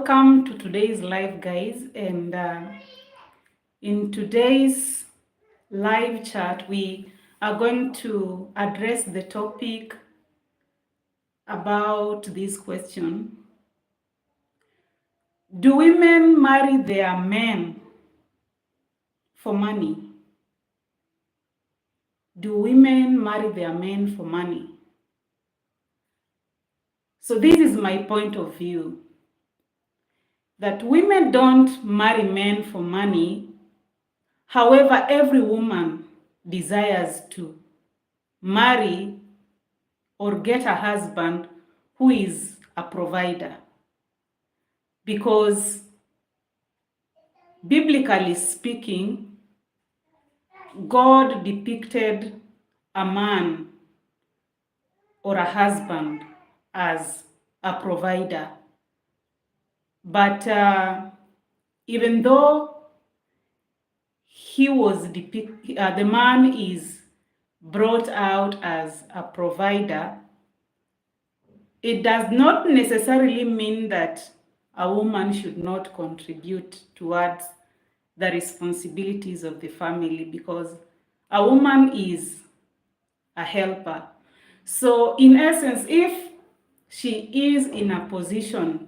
Welcome to today's live, guys. And in today's live chat, we are going to address the topic about this question: do women marry their men for money? Do women marry their men for money? So this is my point of view, that women don't marry men for money. However, every woman desires to marry or get a husband who is a provider. Because biblically speaking, God depicted a man or a husband as a provider. But even though the man is brought out as a provider, it does not necessarily mean that a woman should not contribute towards the responsibilities of the family, because a woman is a helper. So in essence, if she is in a position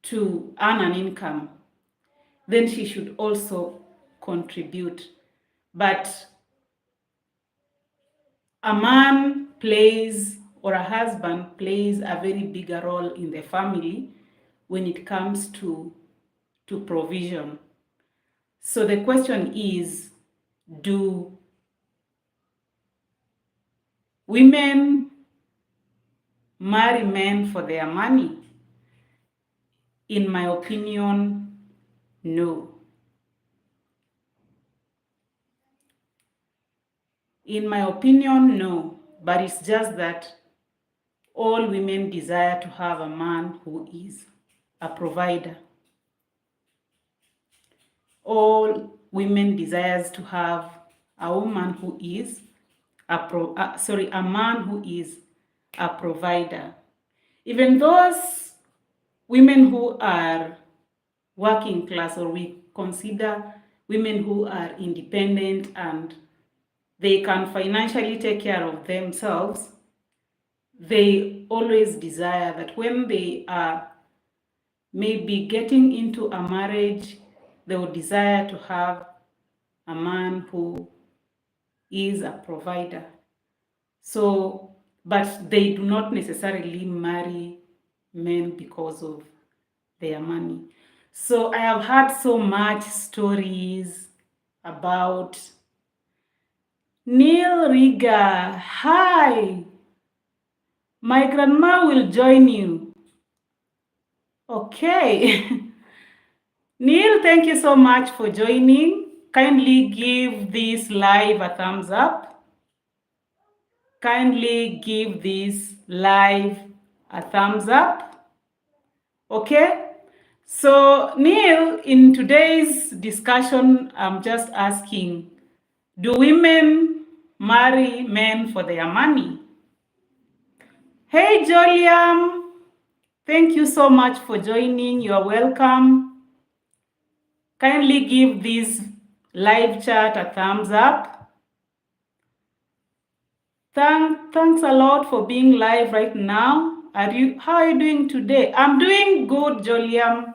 to earn an income, then she should also contribute. But a man plays, or a husband plays, a very bigger role in the family when it comes to provision. So the question is, do women marry men for their money? In my opinion, no. In my opinion, no. But it's just that all women desire to have a man who is a provider. All women desires to have a woman who is a man who is a provider. Even those women who are working class, or we consider women who are independent and they can financially take care of themselves, they always desire that when they are maybe getting into a marriage, they would desire to have a man who is a provider. So, but they do not necessarily marry men because of their money. So I have heard so much stories about Neil Riga. Hi, my grandma will join you. Okay. Neil, thank you so much for joining. Kindly give this live a thumbs up. Kindly give this live a thumbs up. Okay? So, Neil, in today's discussion, I'm just asking, do women marry men for their money? Hey, Joliam, thank you so much for joining. You are welcome. Kindly give this live chat a thumbs up. Thanks a lot for being live right now. How are you doing today? I'm doing good, Joliam.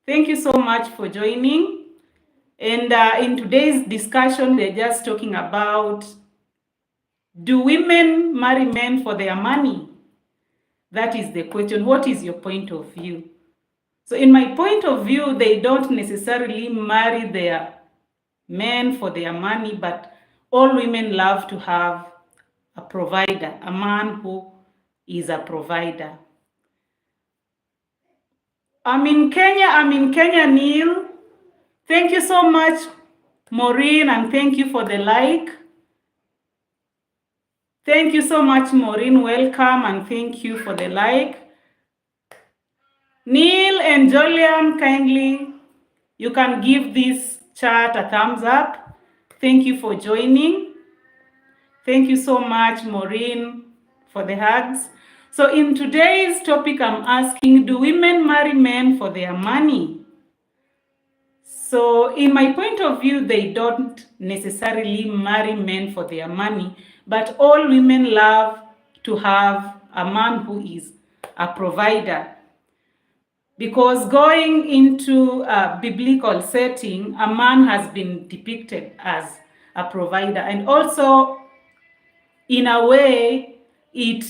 Thank you so much for joining. And in today's discussion, we're just talking about, do women marry men for their money? That is the question. What is your point of view? So in my point of view, they don't necessarily marry their men for their money, but all women love to have a provider, a man who is a provider. I'm in Kenya, Neil. Thank you so much, Maureen, and thank you for the like. Thank you so much, Maureen. Welcome, and thank you for the like. Neil and Jolian, kindly, you can give this chat a thumbs up. Thank you for joining. Thank you so much, Maureen, for the hugs. So in today's topic, I'm asking, do women marry men for their money? So in my point of view, they don't necessarily marry men for their money, but all women love to have a man who is a provider. Because going into a biblical setting, a man has been depicted as a provider. And also, in a way, it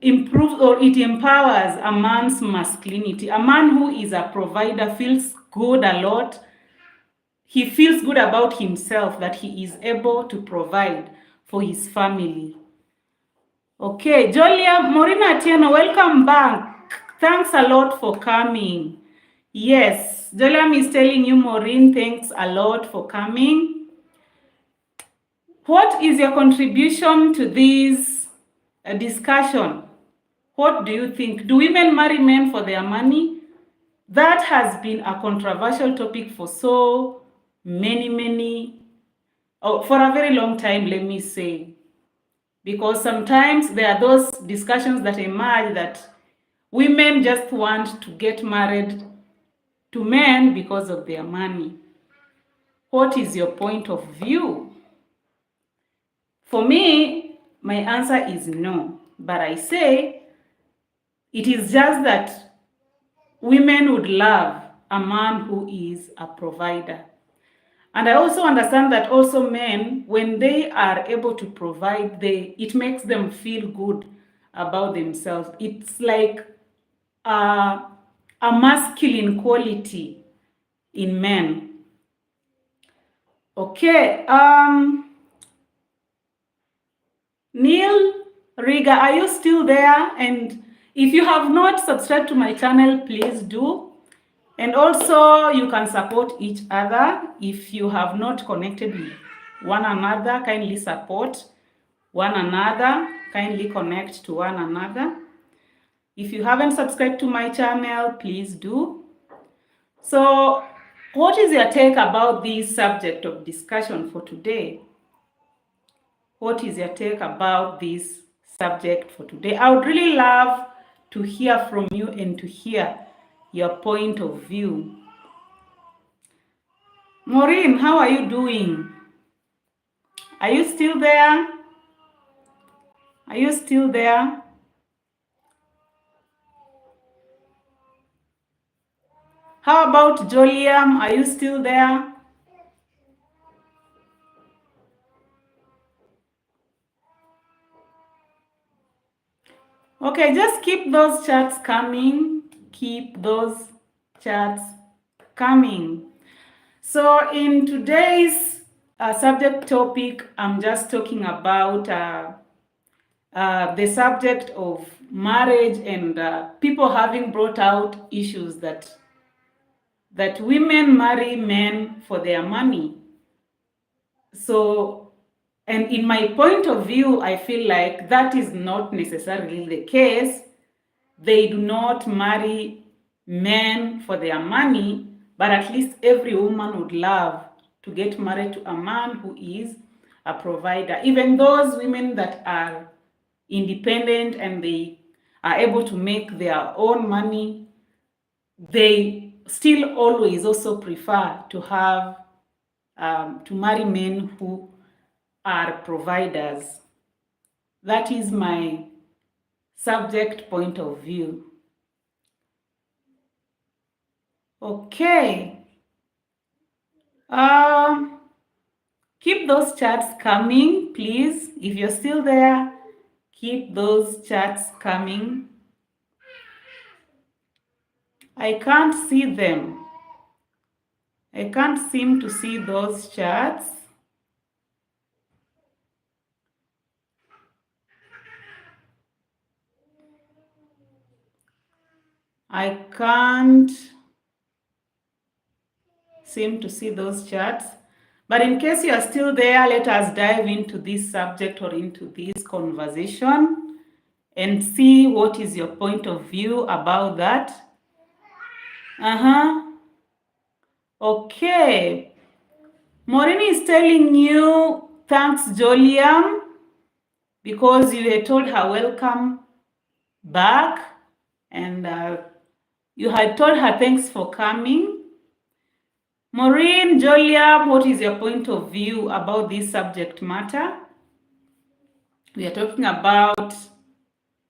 improves or it empowers a man's masculinity. A man who is a provider feels good a lot. He feels good about himself that he is able to provide for his family. Okay, Jolia Morina Atieno, welcome back. Thanks a lot for coming. Yes, Joliam is telling you, Maureen, thanks a lot for coming. What is your contribution to this discussion? What do you think? Do women marry men for their money? That has been a controversial topic for so many, for a very long time, let me say. Because sometimes there are those discussions that emerge that women just want to get married to men because of their money. What is your point of view? For me, my answer is no. But I say it is just that women would love a man who is a provider. And I also understand that also men, when they are able to provide, it makes them feel good about themselves. It's like a masculine quality in men. Okay, Neil Riga, are you still there? And if you have not subscribed to my channel, please do. And also, you can support each other. If you have not connected with one another, kindly support one another. Kindly connect to one another. If you haven't subscribed to my channel, please do. So, what is your take about this subject of discussion for today? What is your take about this subject for today? I would really love to hear from you and to hear your point of view. Maureen, how are you doing? Are you still there? Are you still there? How about Joliam? Are you still there? Okay, just keep those chats coming. Keep those chats coming. So in today's subject topic, I'm just talking about the subject of marriage and people having brought out issues that women marry men for their money. So, and in my point of view, I feel like that is not necessarily the case. They do not marry men for their money, but at least every woman would love to get married to a man who is a provider. Even those women that are independent and they are able to make their own money, they still always also prefer to have to marry men who are providers. That is my subject point of view. Okay. Keep those chats coming, please. If you're still there, keep those chats coming. I can't see them. I can't seem to see those chats. I can't seem to see those chats. But in case you are still there, let us dive into this subject or into this conversation and see what is your point of view about that. Okay. Maureen is telling you, thanks, Joliam, because you had told her welcome. back, and you had told her thanks for coming. Maureen, Jolia, what is your point of view about this subject matter? We are talking about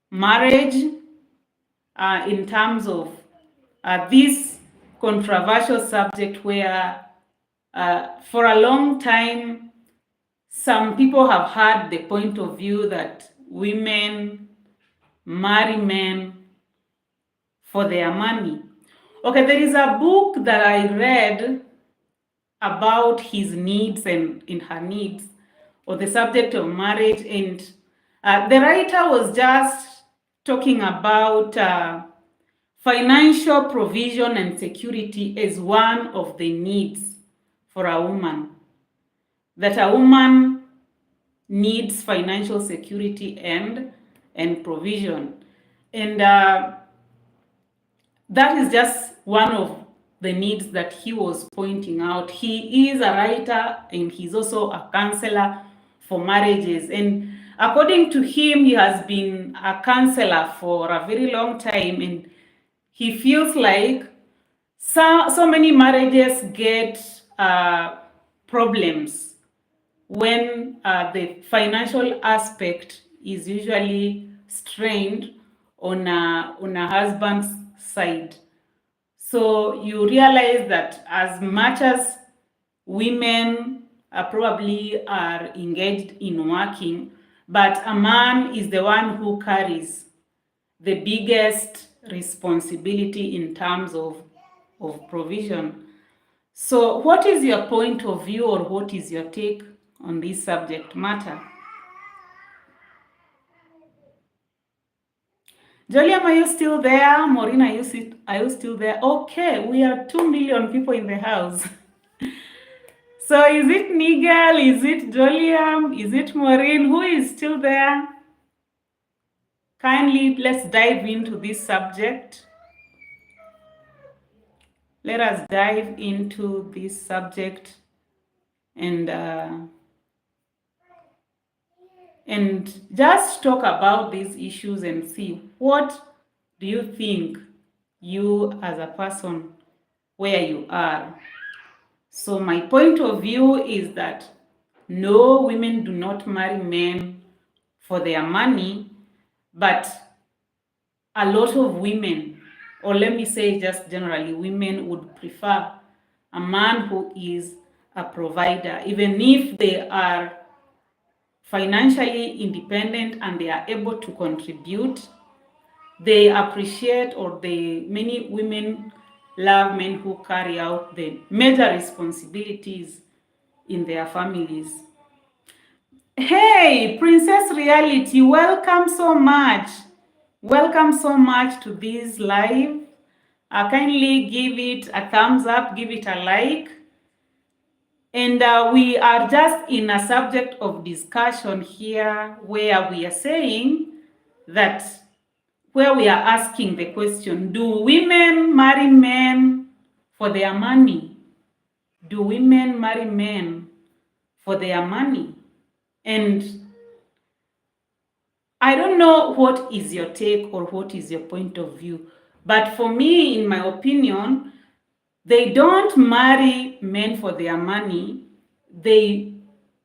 marriage in terms of this controversial subject where for a long time some people have had the point of view that women marry men for their money. Okay, there is a book that I read about his needs and in her needs, or the subject of marriage, and the writer was just talking about financial provision and security as one of the needs for a woman. That a woman needs financial security and provision, and that is just one of the needs that he was pointing out. He is a writer and he's also a counselor for marriages. And according to him, he has been a counselor for a very long time, and he feels like so many marriages get problems when the financial aspect is usually strained on a husband's side. So you realize that as much as women probably are engaged in working, but a man is the one who carries the biggest responsibility in terms of provision. So what is your point of view, or what is your take on this subject matter? Joliam, are you still there? Maureen, are you still there? Okay, we are 2 million people in the house. So is it Nigel? Is it Joliam? Is it Maureen? Who is still there? Kindly, let's dive into this subject. Let us dive into this subject and just talk about these issues and see what do you think, you as a person, where you are. So my point of view is that no, women do not marry men for their money, but a lot of women, or let me say just generally, women would prefer a man who is a provider, even if they are financially independent and they are able to contribute. They appreciate, or many women love men who carry out the major responsibilities in their families. Hey, Princess Reality, welcome so much. Welcome so much to this live. Kindly give it a thumbs up, give it a like. And we are just in a subject of discussion here where we are saying that, where we are asking the question, do women marry men for their money? Do women marry men for their money? And I don't know what is your take or what is your point of view, but for me, in my opinion, they don't marry men for their money. They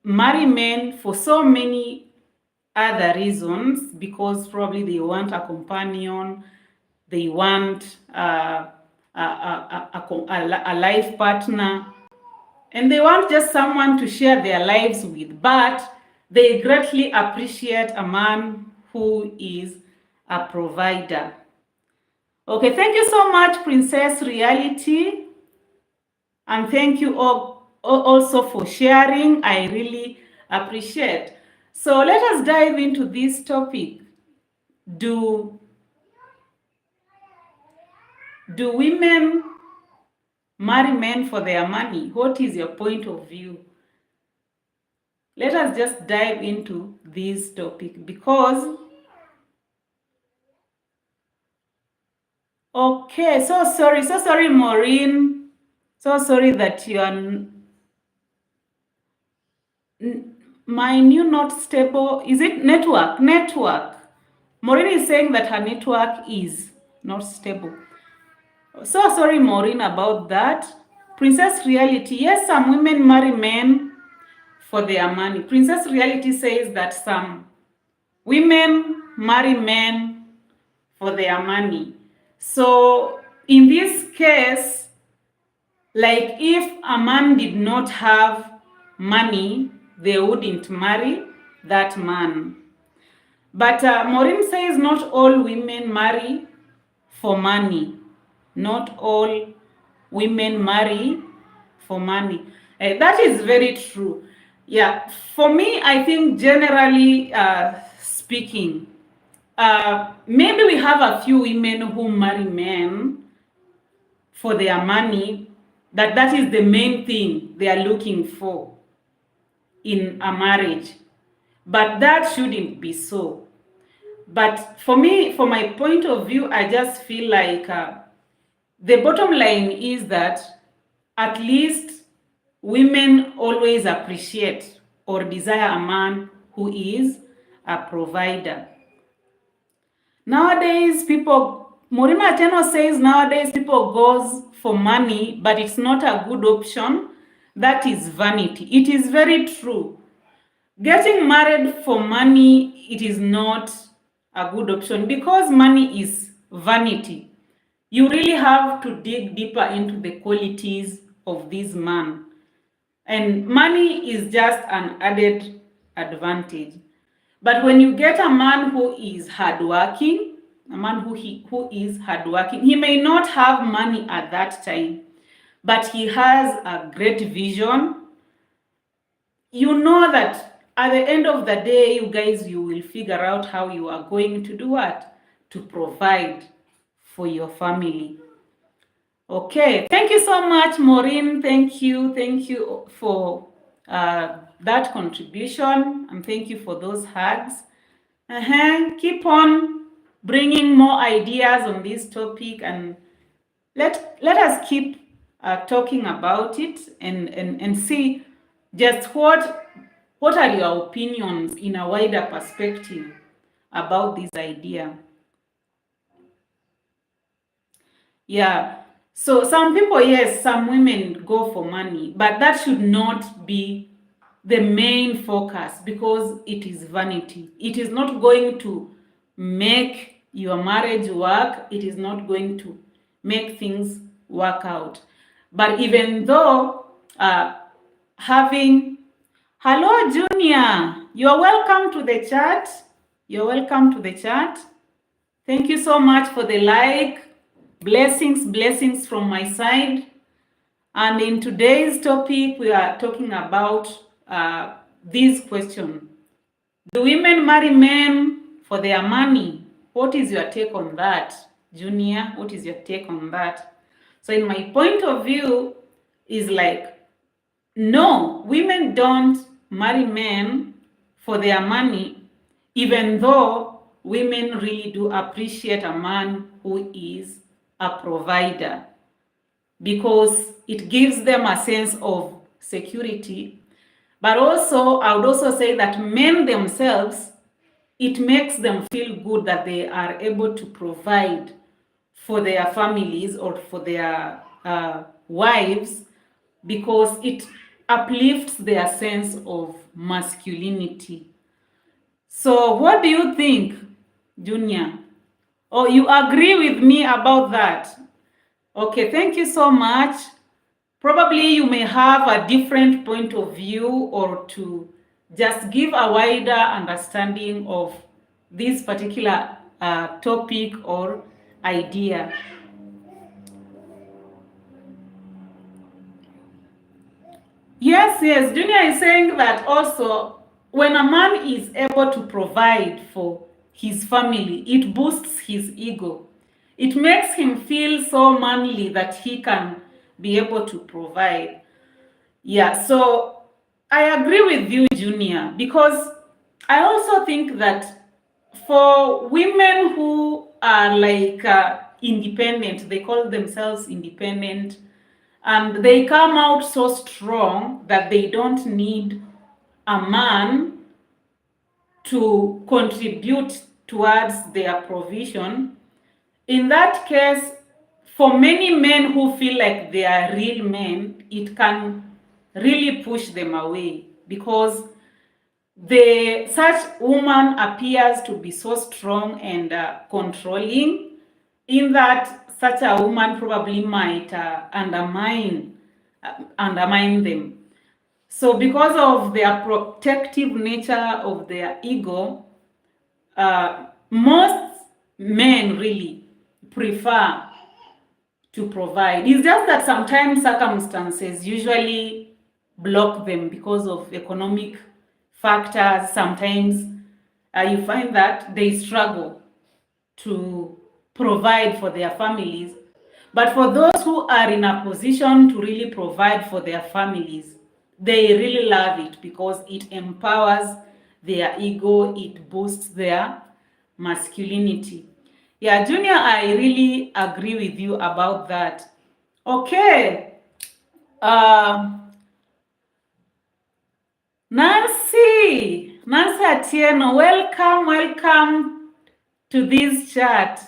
marry men for so many other reasons, because probably they want a companion, they want a life partner, and they want just someone to share their lives with, but they greatly appreciate a man who is a provider. Okay, thank you so much, Princess Reality. And thank you all also for sharing. I really appreciate. So let us dive into this topic. Do women marry men for their money? What is your point of view? Let us just dive into this topic, because okay, so sorry, Maureen. So sorry that you are my new not stable. Is it network? Maureen is saying that her network is not stable. So sorry, Maureen, about that. Princess Reality, yes, some women marry men for their money. Princess Reality says that some women marry men for their money. So in this case, like if a man did not have money, they wouldn't marry that man. But Maureen says not all women marry for money. Not all women marry for money. That is very true. Yeah, for me, I think generally speaking, maybe we have a few women who marry men for their money, that is the main thing they are looking for in a marriage. But that shouldn't be so. But for me, from my point of view, I just feel like the bottom line is that at least women always appreciate or desire a man who is a provider. Nowadays, Morima Teno says nowadays people goes for money, but it's not a good option. That is vanity. It is very true. Getting married for money, it is not a good option because money is vanity. You really have to dig deeper into the qualities of this man. And money is just an added advantage. But when you get a man who is hardworking, a man who is hardworking, he may not have money at that time, but he has a great vision. You know that at the end of the day, you guys, you will figure out how you are going to do what? To provide for your family. Okay, thank you so much, Maureen. Thank you for that contribution, and thank you for those hugs. Keep on bringing more ideas on this topic, and let us keep talking about it and see just what are your opinions in a wider perspective about this idea. Yeah. So some people, yes, some women go for money, but that should not be the main focus because it is vanity. It is not going to make your marriage work. It is not going to make things work out. But even though hello, Junior, you're welcome to the chat. You're welcome to the chat. Thank you so much for the like. Blessings from my side. And in today's topic, we are talking about this question. Do women marry men for their money? What is your take on that, Junior? What is your take on that? So in my point of view is like, no, women don't marry men for their money, even though women really do appreciate a man who is a provider, because it gives them a sense of security. But also, I would also say that men themselves, it makes them feel good that they are able to provide for their families or for their wives, because it uplifts their sense of masculinity. So what do you think, Junior? Oh, you agree with me about that? Okay, thank you so much. Probably you may have a different point of view, or to just give a wider understanding of this particular topic or idea. Yes, Junior is saying that also when a man is able to provide for his family, it boosts his ego. It makes him feel so manly that he can be able to provide. Yeah, so I agree with you, Junior, because I also think that for women who are like independent, they call themselves independent, and they come out so strong that they don't need a man to contribute towards their provision, in that case, for many men who feel like they are real men, it can really push them away, because such woman appears to be so strong and controlling, in that such a woman probably might undermine them. So because of their protective nature of their ego, most men really prefer to provide. It's just that sometimes circumstances usually block them because of economic factors. Sometimes you find that they struggle to provide for their families. But for those who are in a position to really provide for their families, they really love it because it empowers their ego, it boosts their masculinity. Yeah, Junior, I really agree with you about that. Okay. Nancy Atieno, welcome to this chat.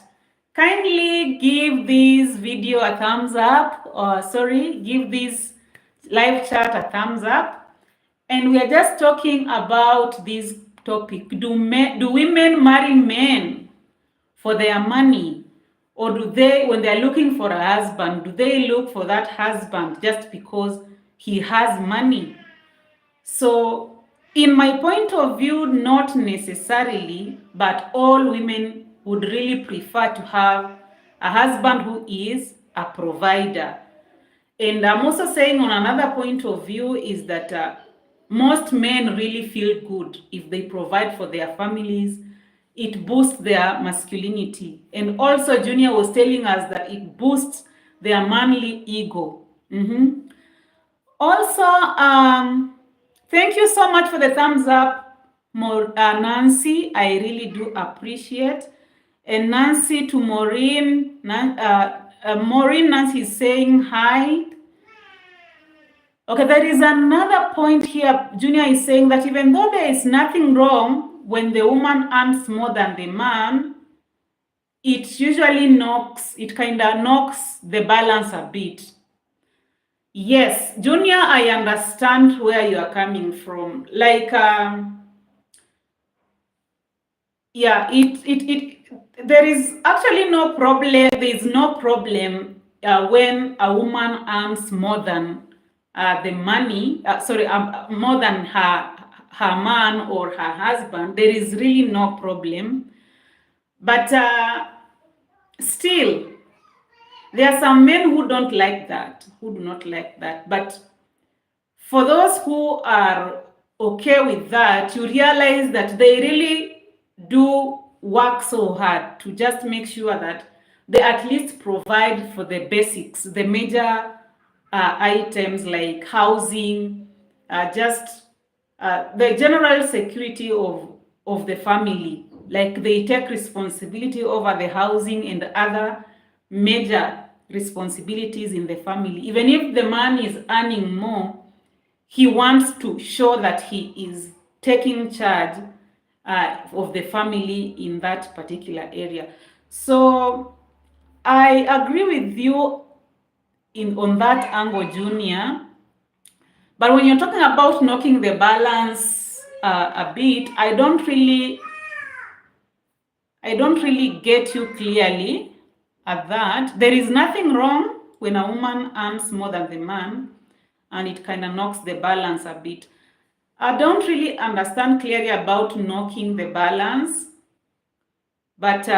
Kindly give this video a thumbs up, or give this live chat a thumbs up. And we are just talking about this topic. Do women marry men for their money? Or do they, when they're looking for a husband, do they look for that husband just because he has money? So, in my point of view, not necessarily, but all women would really prefer to have a husband who is a provider. And I'm also saying, on another point of view, is that most men really feel good if they provide for their families. It boosts their masculinity. And also, Junior was telling us that it boosts their manly ego. Also, thank you so much for the thumbs up, Nancy. I really do appreciate. And Nancy to Maureen. Maureen, Nancy is saying hi. Okay, there is another point here. Junior is saying that even though there is nothing wrong when the woman earns more than the man, it usually knocks the balance a bit. Yes, Junior, I understand where you are coming from. Like, yeah, there is actually no problem. There is no problem when a woman earns more than the money. More than her man or her husband. There is really no problem. But still, there are some men who don't like that, who do not like that. But for those who are okay with that, you realize that they really do work so hard to just make sure that they at least provide for the basics, the major items like housing, the general security of the family. Like they take responsibility over the housing and other major responsibilities in the family. Even if the man is earning more, he wants to show that he is taking charge of the family in that particular area. So I agree with you on that angle, Junior. But when you're talking about knocking the balance a bit, I don't really get you clearly at that. There is nothing wrong when a woman earns more than the man, and it kind of knocks the balance a bit. I don't really understand clearly about knocking the balance, but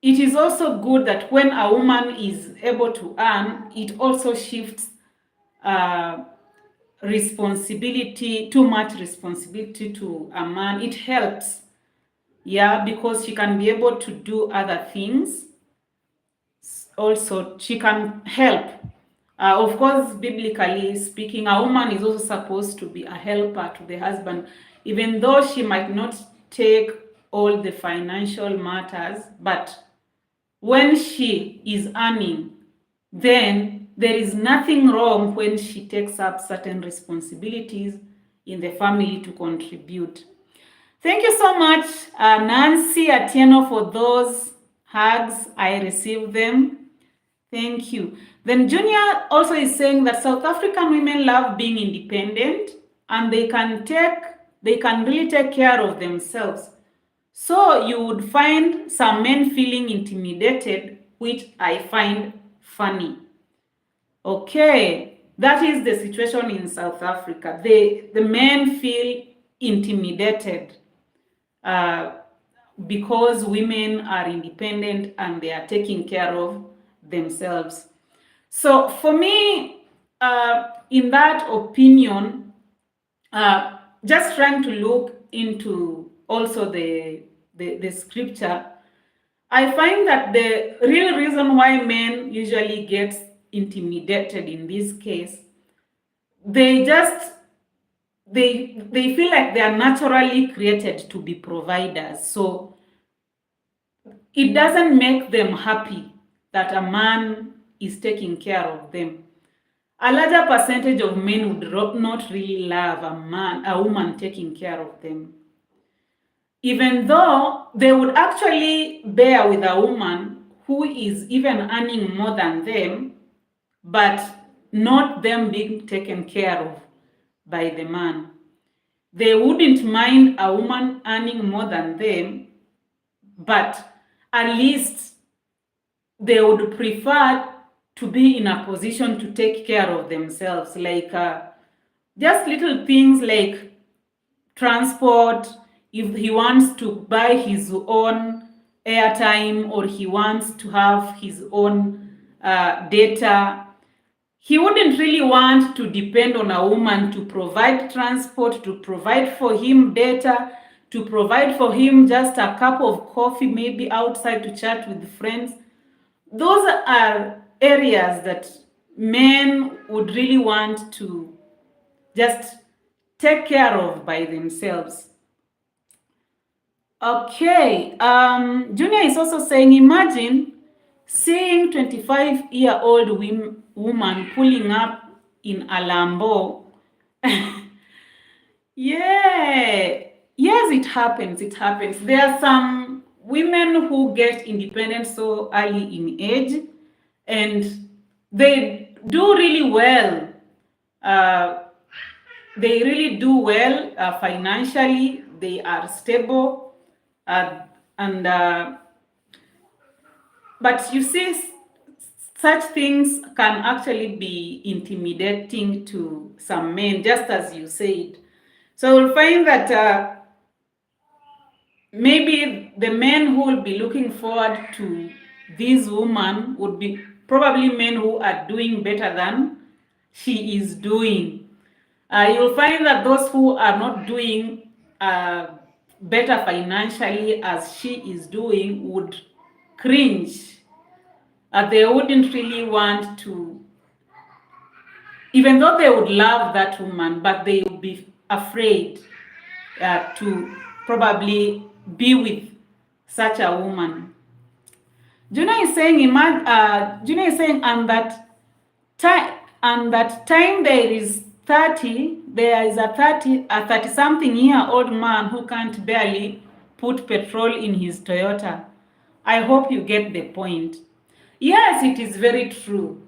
it is also good that when a woman is able to earn, it also shifts responsibility, too much responsibility to a man. It helps, yeah, because she can be able to do other things. Also, she can help. Of course, biblically speaking, a woman is also supposed to be a helper to the husband, even though she might not take all the financial matters. But when she is earning, then there is nothing wrong when she takes up certain responsibilities in the family to contribute. Thank you so much, Nancy Atieno, for those hugs. I received them. Thank you. Then Junior also is saying that South African women love being independent and they can really take care of themselves. So you would find some men feeling intimidated, which I find funny. Okay, that is the situation in South Africa. The men feel intimidated because women are independent and they are taking care of themselves. So for me, in that opinion, just trying to look into also the scripture, I find that the real reason why men usually get intimidated in this case, they feel like they are naturally created to be providers. So it doesn't make them happy that a man is taking care of them. A larger percentage of men would not really love a woman taking care of them. Even though they would actually bear with a woman who is even earning more than them, but not them being taken care of by the man. They wouldn't mind a woman earning more than them, but at least they would prefer to be in a position to take care of themselves, like just little things like transport. If he wants to buy his own airtime or he wants to have his own data, he wouldn't really want to depend on a woman to provide transport, to provide for him data, to provide for him just a cup of coffee, maybe outside to chat with friends. Those are areas that men would really want to just take care of by themselves. Okay, Junior is also saying, imagine seeing 25-year-old woman pulling up in a Lambo. Yeah, yes, it happens. It happens. There are some women who get independent so early in age, and they do really well. They really do well financially. They are stable, and but you see, such things can actually be intimidating to some men, just as you said. So we'll find that maybe the men who will be looking forward to this woman would be probably men who are doing better than she is doing. You'll find that those who are not doing better financially as she is doing would cringe. They wouldn't really want to, even though they would love that woman, but they would be afraid to probably be with such a woman. Juna is saying, and that time there is 30, there is a 30-something year old man who can't barely put petrol in his Toyota. I hope you get the point. Yes, it is very true.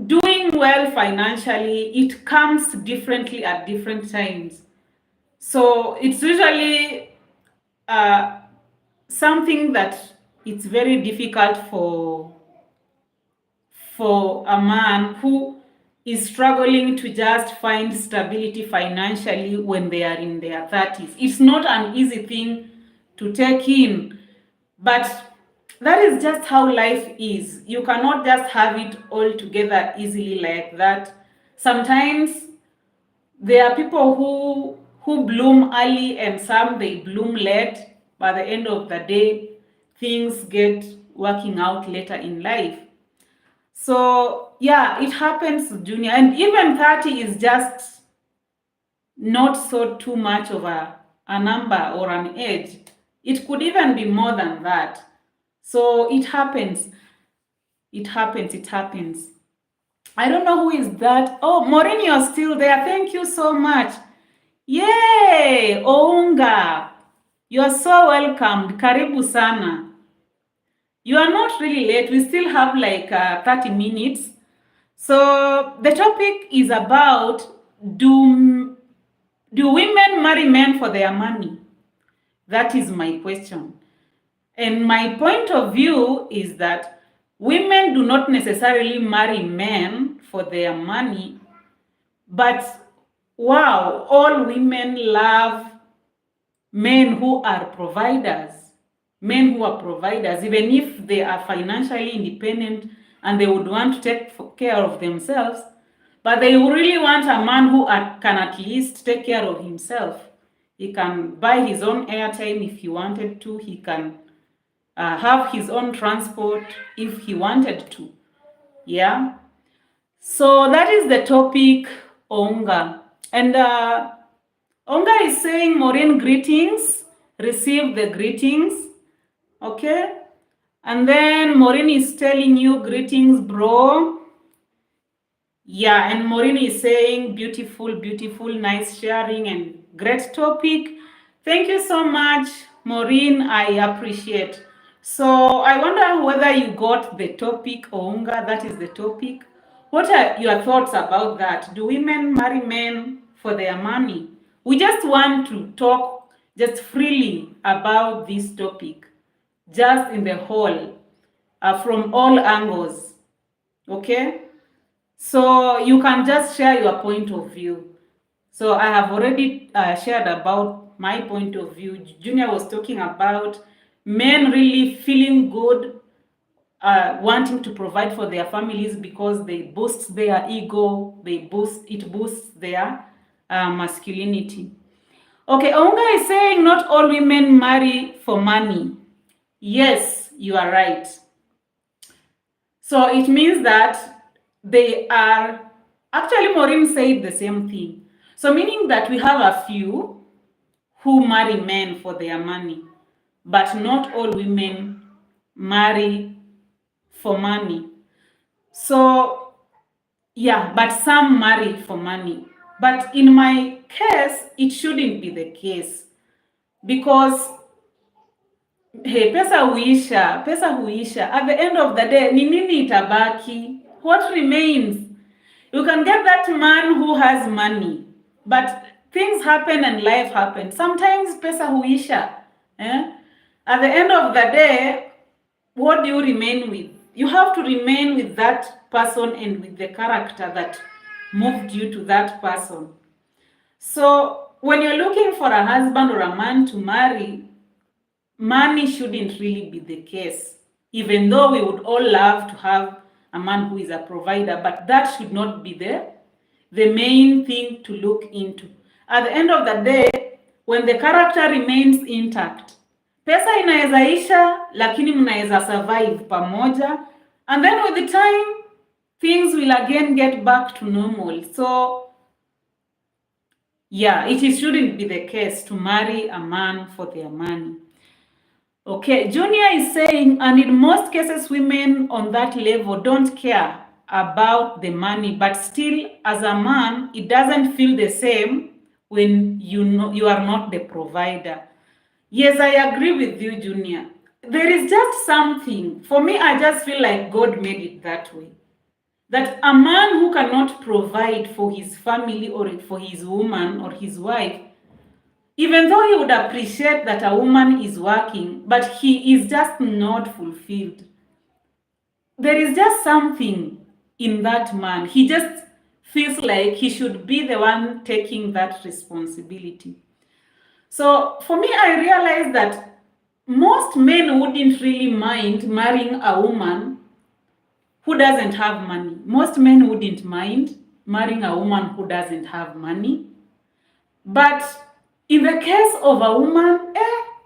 Doing well financially, it comes differently at different times. So it's usually something that it's very difficult for a man who is struggling to just find stability financially when they are in their 30s. It's not an easy thing to take in, but that is just how life is. You cannot just have it all together easily like that. Sometimes there are people who bloom early and some they bloom late. By the end of the day, things get working out later in life. So yeah, it happens, Junior. And even 30 is just not so too much of a number or an age. It could even be more than that. So it happens. It happens. It happens. I don't know who is that. Oh, Maureen, you're still there. Thank you so much. Yay, Ounga. You are so welcomed. Karibu sana. You are not really late. We still have like 30 minutes. So the topic is about do women marry men for their money? That is my question. And my point of view is that women do not necessarily marry men for their money, but wow, all women love men who are providers. Men who are providers, even if they are financially independent and they would want to take care of themselves, but they really want a man who can at least take care of himself. He can buy his own airtime if he wanted to. He can have his own transport if he wanted to. Yeah. So that is the topic, Onga. And Onga is saying, Maureen, greetings. Receive the greetings. Okay. And then Maureen is telling you, greetings, bro. Yeah, and Maureen is saying, beautiful, beautiful, nice sharing and great topic. Thank you so much, Maureen. I appreciate. So I wonder whether you got the topic, Ounga, that is the topic. What are your thoughts about that? Do women marry men for their money? We just want to talk just freely about this topic, just in the whole, from all angles, okay? So you can just share your point of view. So I have already shared about my point of view. Junior was talking about men really feeling good, wanting to provide for their families because they boost their ego, it boosts their masculinity. Okay, Onga is saying not all women marry for money. Yes, you are right. So it means that they are, actually Maureen said the same thing. So meaning that we have a few who marry men for their money, but not all women marry for money. So yeah, but some marry for money. But in my case, it shouldn't be the case because hey, pesa huisha. At the end of the day, ni nini itabaki? What remains? You can get that man who has money, but things happen and life happens. Sometimes pesa huisha. Eh? At the end of the day, what do you remain with? You have to remain with that person and with the character that moved you to that person. So when you're looking for a husband or a man to marry, money shouldn't really be the case, even though we would all love to have a man who is a provider, but that should not be the main thing to look into. At the end of the day, when the character remains intact, pesa inaweza isha, lakini mnaweza survive pamoja, and then with the time, things will again get back to normal. So yeah, it shouldn't be the case to marry a man for their money. Okay, Junior is saying, and in most cases, women on that level don't care about the money, but still, as a man, it doesn't feel the same when you know you are not the provider. Yes, I agree with you, Junior. There is just something, for me, I just feel like God made it that way. That a man who cannot provide for his family or for his woman or his wife, even though he would appreciate that a woman is working, but he is just not fulfilled. There is just something in that man. He just feels like he should be the one taking that responsibility. So for me, I realized that most men wouldn't really mind marrying a woman who doesn't have money. Most men wouldn't mind marrying a woman who doesn't have money. But in the case of a woman,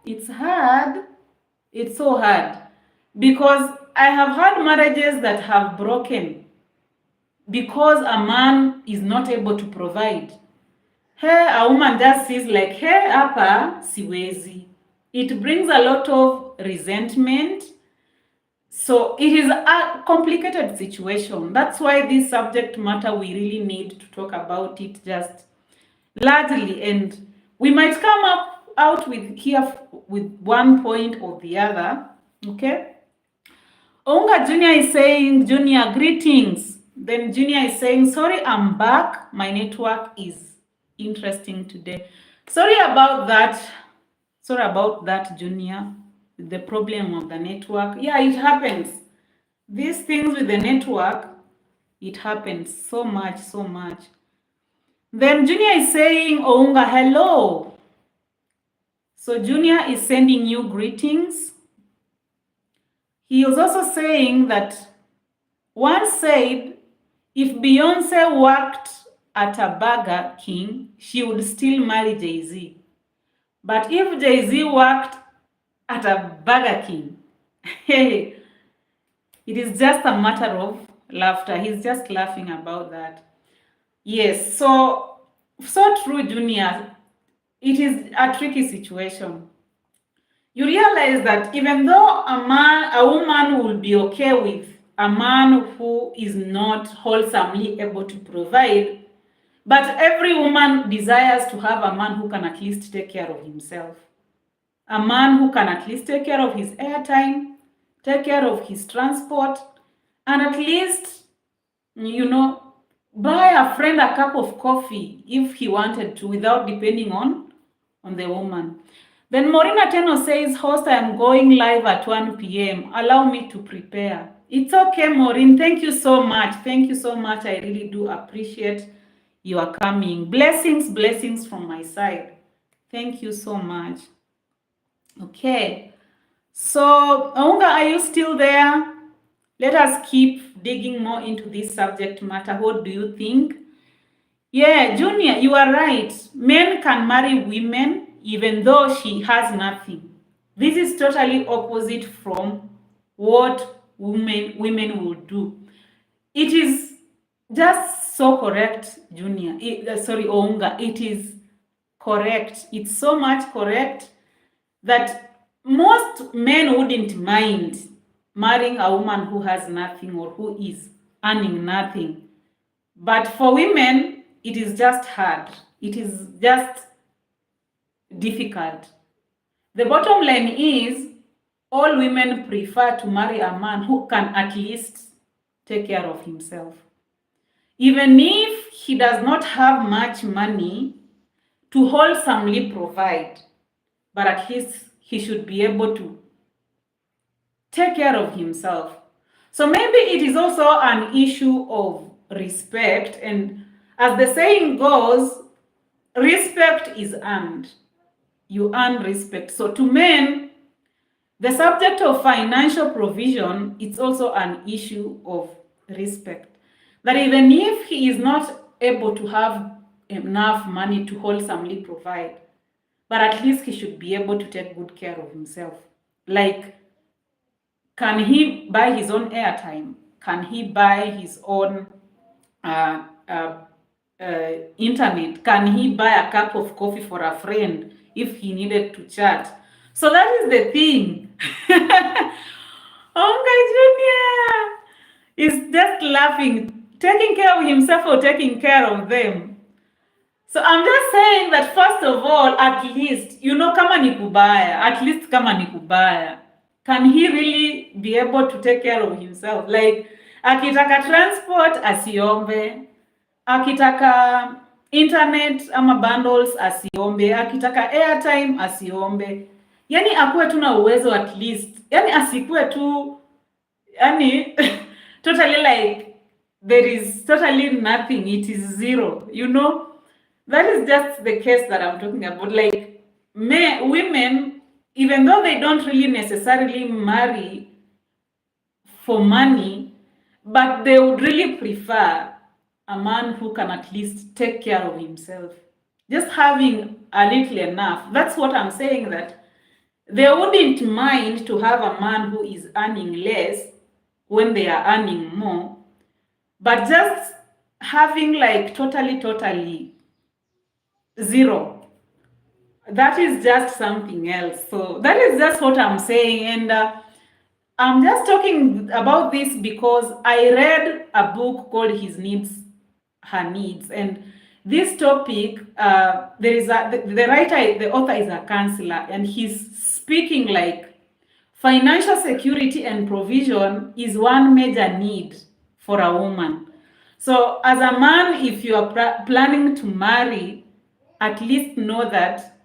it's hard. It's so hard. Because I have had marriages that have broken because a man is not able to provide. Hey, a woman just sees like, hey, hapa siwezi. It brings a lot of resentment. So it is a complicated situation. That's why this subject matter, we really need to talk about it just largely, and we might come out with one point or the other. Okay. Ounga Junior is saying, Junior, greetings. Then Junior is saying, sorry, I'm back. My network is interesting today. Sorry about that. Sorry about that, Junior. The problem of the network. Yeah, it happens. These things with the network, it happens so much, so much. Then Junior is saying, Ounga, hello. So Junior is sending you greetings. He was also saying that once said, if Beyonce worked at a Burger King, she would still marry Jay-Z. But if Jay-Z worked at a Burger King, hey, it is just a matter of laughter. He's just laughing about that. Yes, so true, Junior. It is a tricky situation. You realize that even though a woman will be okay with a man who is not wholesomely able to provide, but every woman desires to have a man who can at least take care of himself. A man who can at least take care of his airtime, take care of his transport, and at least, buy a friend a cup of coffee if he wanted to without depending on the woman. Then Morina Teno says, host, I am going live at 1 p.m. Allow me to prepare. It's okay, Maureen. Thank you so much. Thank you so much. I really do appreciate your coming. Blessings from my side. Thank you so much. Okay. So, Aunga, are you still there? Let us keep digging more into this subject matter. What do you think? Yeah, Junior, you are right. Men can marry women even though she has nothing. This is totally opposite from what women will do. It is just so correct, Junior. Ounga. It is correct. It's so much correct that most men wouldn't mind marrying a woman who has nothing or who is earning nothing. But for women, it is just hard. It is just difficult. The bottom line is all women prefer to marry a man who can at least take care of himself. Even if he does not have much money to wholesomely provide, but at least he should be able to take care of himself. So maybe it is also an issue of respect, and as the saying goes, respect is earned. You earn respect. So to men, the subject of financial provision, it's also an issue of respect. That even if he is not able to have enough money to wholesomely provide, but at least he should be able to take good care of himself. Like, can he buy his own airtime? Can he buy his own internet? Can he buy a cup of coffee for a friend if he needed to chat? So that is the thing. Onga Junior is just laughing, taking care of himself or taking care of them. So I'm just saying that first of all, at least, kama ni kubaya, at least kama ni kubaya, can he really be able to take care of himself? Like, akitaka transport, asiombe. Akitaka internet ama bundles, asiombe. Akitaka airtime, asiombe. Yani akuwe tu na uwezo at least. Yani asikuwe tu, totally like, there is totally nothing. It is zero, That is just the case that I'm talking about. Like, women, even though they don't really necessarily marry for money, but they would really prefer a man who can at least take care of himself. Just having a little enough. That's what I'm saying, that they wouldn't mind to have a man who is earning less when they are earning more. But just having like totally zero, that is just something else. So that is just what I'm saying. And I'm just talking about this because I read a book called His Needs, Her Needs. And this topic, there is the writer, the author is a counselor, and he's speaking like financial security and provision is one major need for a woman. So as a man, if you are planning to marry, at least know that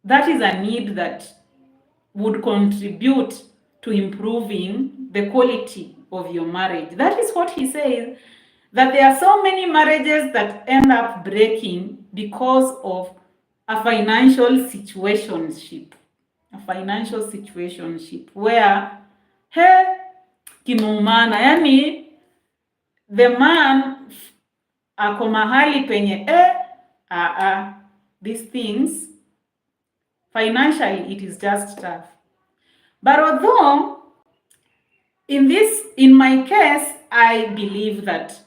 that is a need that would contribute to improving the quality of your marriage. That is what he says, that there are so many marriages that end up breaking because of a financial situationship. A financial situationship where, kimeumana, yani the man ako mahali penye these things financially it is just tough. But although in my case, I believe that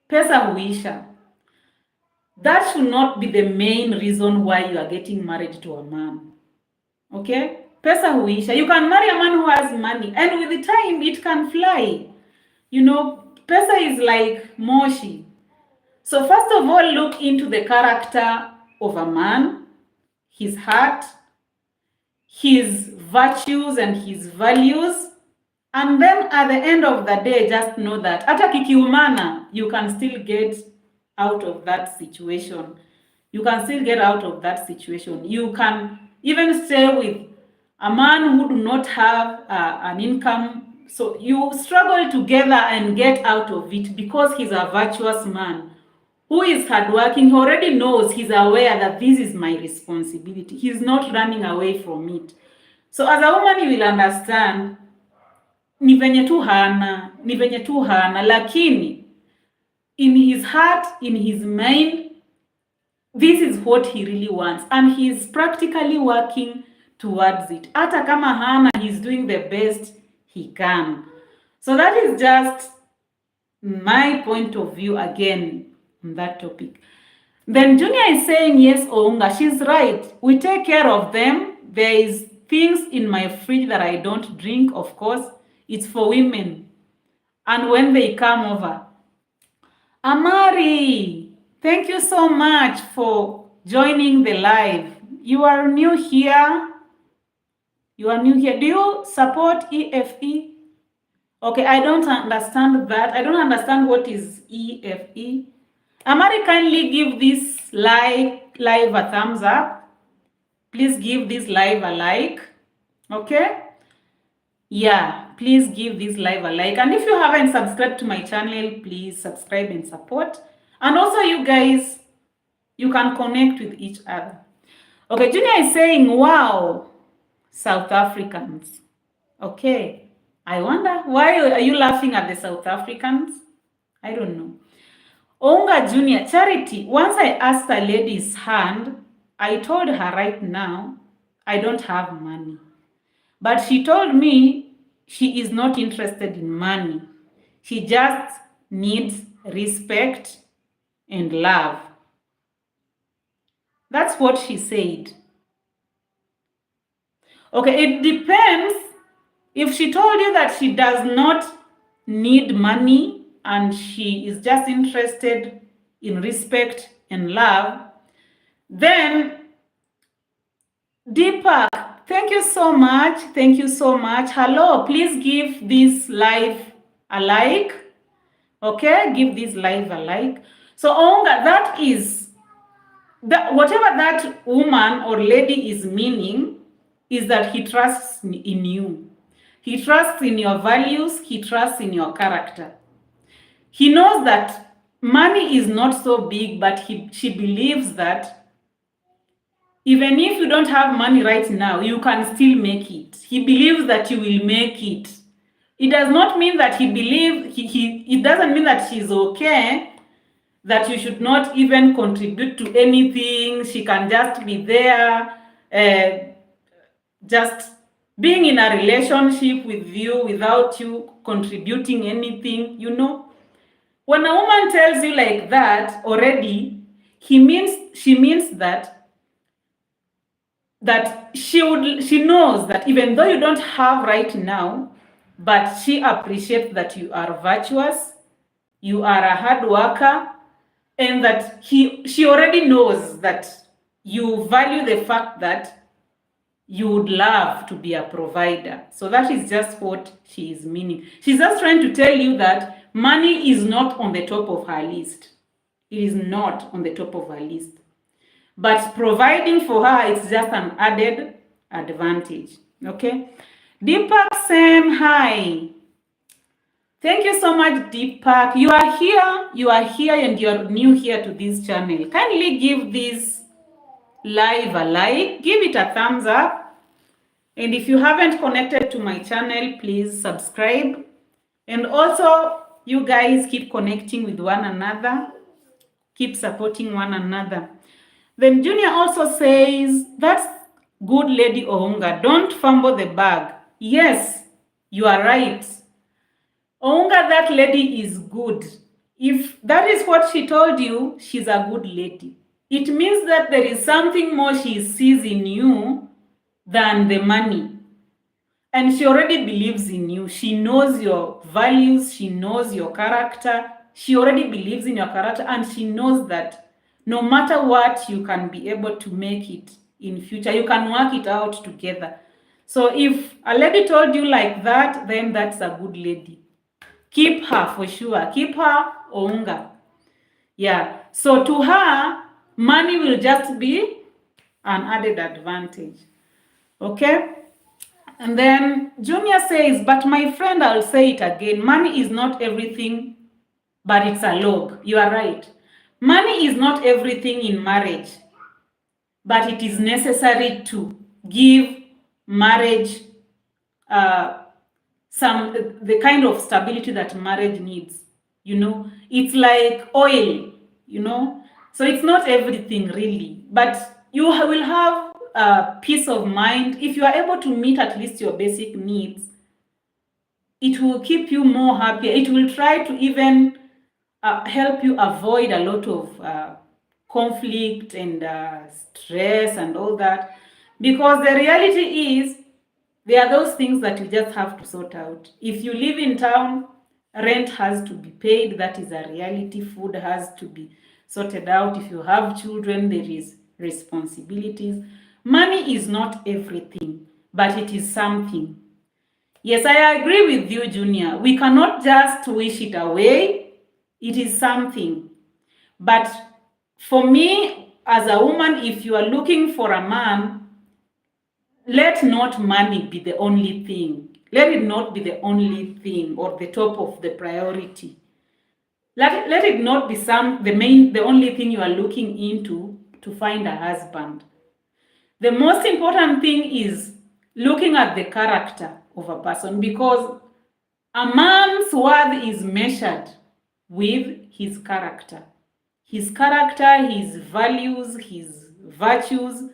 pesa huisha. That should not be the main reason why you are getting married to a man. Okay? Pesa huisha. You can marry a man who has money, and with the time it can fly. You know, pesa is like moshi. So first of all, look into the character of a man, his heart, his virtues and his values. And then at the end of the day, just know that hata kikiumana, you can still get out of that situation. You can still get out of that situation. You can even stay with a man who do not have an income. So you struggle together and get out of it because he's a virtuous man who is hardworking. He already knows, he's aware that this is my responsibility. He's not running away from it. So as a woman, you will understand, ni venye tu hana, lakini in his heart, in his mind, this is what he really wants, and he's practically working towards it. Hata kama hana, he's doing the best he can. So that is just my point of view again on that topic. Then Junior is saying, yes, Ounga, she's right. We take care of them. There is things in my fridge that I don't drink, of course. It's for women. And when they come over, Amari, thank you so much for joining the live. You are new here. Do you support EFE? Okay, I don't understand that. I don't understand what is EFE. Amari, kindly give this live a thumbs up. Please give this live a like. Okay? Yeah, please give this live a like. And if you haven't subscribed to my channel, please subscribe and support. And also you guys, you can connect with each other. Okay, Junior is saying, wow, South Africans. Okay, I wonder, why are you laughing at the South Africans? I don't know. Onga Junior, Charity, once I asked a lady's hand, I told her right now, I don't have money. But she told me she is not interested in money. She just needs respect and love. That's what she said. Okay, it depends. If she told you that she does not need money and she is just interested in respect and love, then Deepak, thank you so much. Thank you so much. Hello, please give this live a like. Okay, give this live a like. So Onga, that is, whatever that woman or lady is meaning is that he trusts in you. He trusts in your values. He trusts in your character. He knows that money is not so big, but she believes that even if you don't have money right now, you can still make it. He believes that you will make it. It does not mean that it doesn't mean that she's okay, that you should not even contribute to anything. She can just be there, just being in a relationship with you without you contributing anything, you know. When a woman tells you like that already, she means that she knows that even though you don't have right now, but she appreciates that you are virtuous, you are a hard worker, and that she already knows that you value the fact that you would love to be a provider. So that is just what she is meaning. She's just trying to tell you that money is not on the top of her list. It is not on the top of her list. But providing for her, it's just an added advantage. Okay? Deepak Sen, hi. Thank you so much, Deepak. You are here and you are new here to this channel. Kindly give this live a like, give it a thumbs up. And if you haven't connected to my channel, please subscribe. And also, you guys keep connecting with one another. Keep supporting one another. Then Junior also says, that's good, Lady Ounga. Don't fumble the bag. Yes, you are right. Ounga, that lady is good. If that is what she told you, she's a good lady. It means that there is something more she sees in you than the money. And she already believes in you. She knows your values. She knows your character. She already believes in your character, and she knows that no matter what, you can be able to make it in future. You can work it out together. So if a lady told you like that, then that's a good lady. Keep her for sure. Keep her Ounga. Yeah. So to her, money will just be an added advantage. Okay? And then Junior says, but my friend, I'll say it again, money is not everything, but it's a log. You are right. Money is not everything in marriage, but it is necessary to give marriage the kind of stability that marriage needs. It's like oil, so it's not everything really, but you will have peace of mind if you are able to meet at least your basic needs. It will keep you more happier. It will try to even help you avoid a lot of conflict and stress and all that, because the reality is there are those things that you just have to sort out. If you live in town, rent has to be paid. That is a reality. Food has to be sorted out. If you have children, there is responsibilities. Money is not everything, but it is something. Yes, I agree with you, Junior. We cannot just wish it away. It is something. But for me, as a woman, if you are looking for a man, let not money be the only thing. Let it not be the only thing or the top of the priority. Let it not be the only thing you are looking into to find a husband. The most important thing is looking at the character of a person, because a man's worth is measured with his character. His character, his values, his virtues.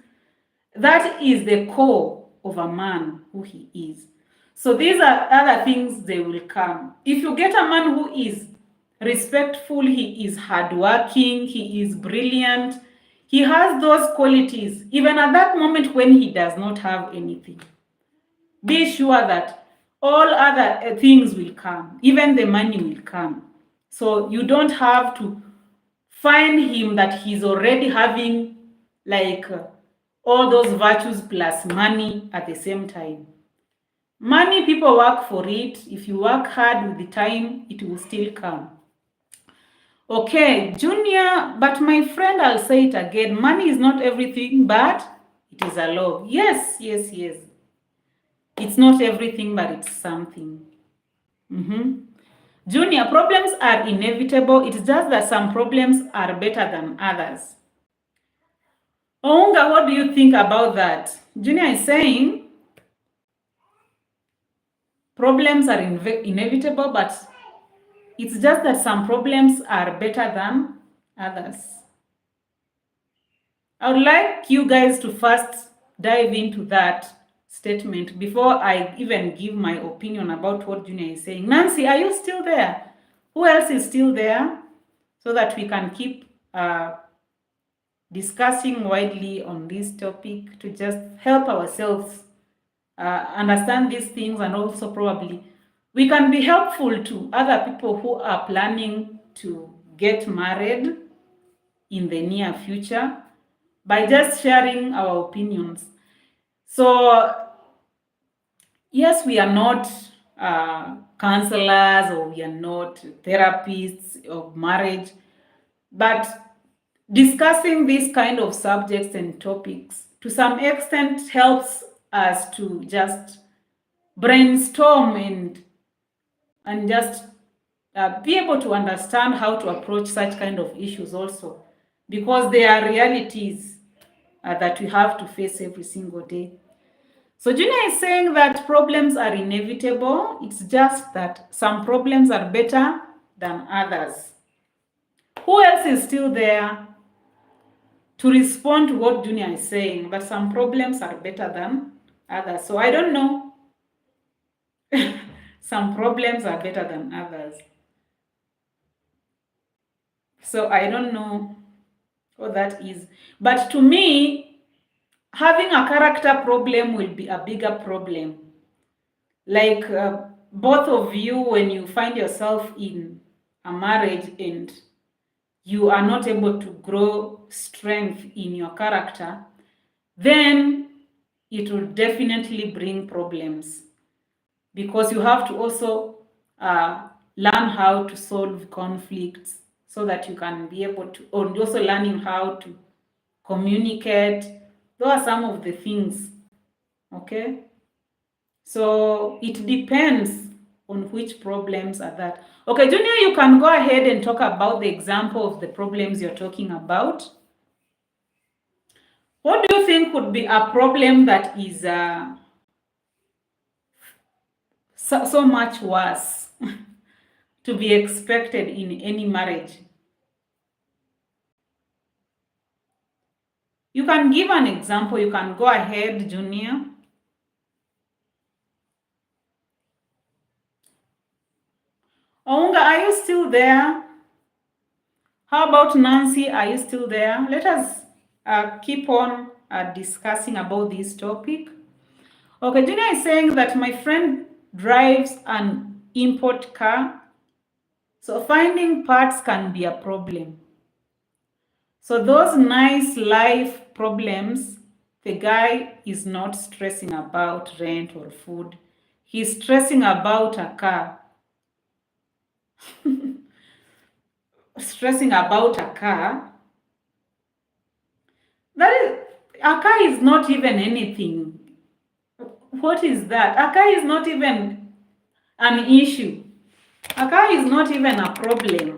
That is the core of a man, who he is. So these are other things, they will come. If you get a man who is respectful, he is hardworking, he is brilliant, he has those qualities, even at that moment when he does not have anything, be sure that all other things will come, even the money will come. So you don't have to find him that he's already having like all those virtues plus money at the same time. Money, people work for it. If you work hard with the time, it will still come. Okay, Junior, but my friend, I'll say it again. Money is not everything, but it is a love. Yes. It's not everything, but it's something. Junior, problems are inevitable. It's just that some problems are better than others. Ounga, what do you think about that? Junior is saying problems are inevitable, but it's just that some problems are better than others. I would like you guys to first dive into that statement before I even give my opinion about what Junior is saying. Nancy, are you still there? Who else is still there? So that we can keep discussing widely on this topic to just help ourselves understand these things, and also probably we can be helpful to other people who are planning to get married in the near future by just sharing our opinions. So, yes, we are not counselors, or we are not therapists of marriage, but discussing these kind of subjects and topics to some extent helps us to just brainstorm and just be able to understand how to approach such kind of issues also, because they are realities that we have to face every single day. So Junior is saying that problems are inevitable. It's just that some problems are better than others. Who else is still there to respond to what Junior is saying? But some problems are better than others. So I don't know. Some problems are better than others. So I don't know what that is. But to me, having a character problem will be a bigger problem. Like both of you, when you find yourself in a marriage and you are not able to grow strength in your character, then it will definitely bring problems, because you have to also learn how to solve conflicts so that you can be able to, or also learning how to communicate. Those are some of the things, okay? So it depends on which problems are that. Okay, Junior, you can go ahead and talk about the example of the problems you're talking about. What do you think would be a problem that is so much worse to be expected in any marriage? You can give an example. You can go ahead, Junior. Ounga, are you still there? How about Nancy? Are you still there? Let us keep on discussing about this topic. Okay, Junior is saying that my friend drives an import car, so finding parts can be a problem. So those nice life problems, the guy is not stressing about rent or food. He's stressing about a car. Stressing about a car. A car is not even anything. What is that? A car is not even an issue. A car is not even a problem.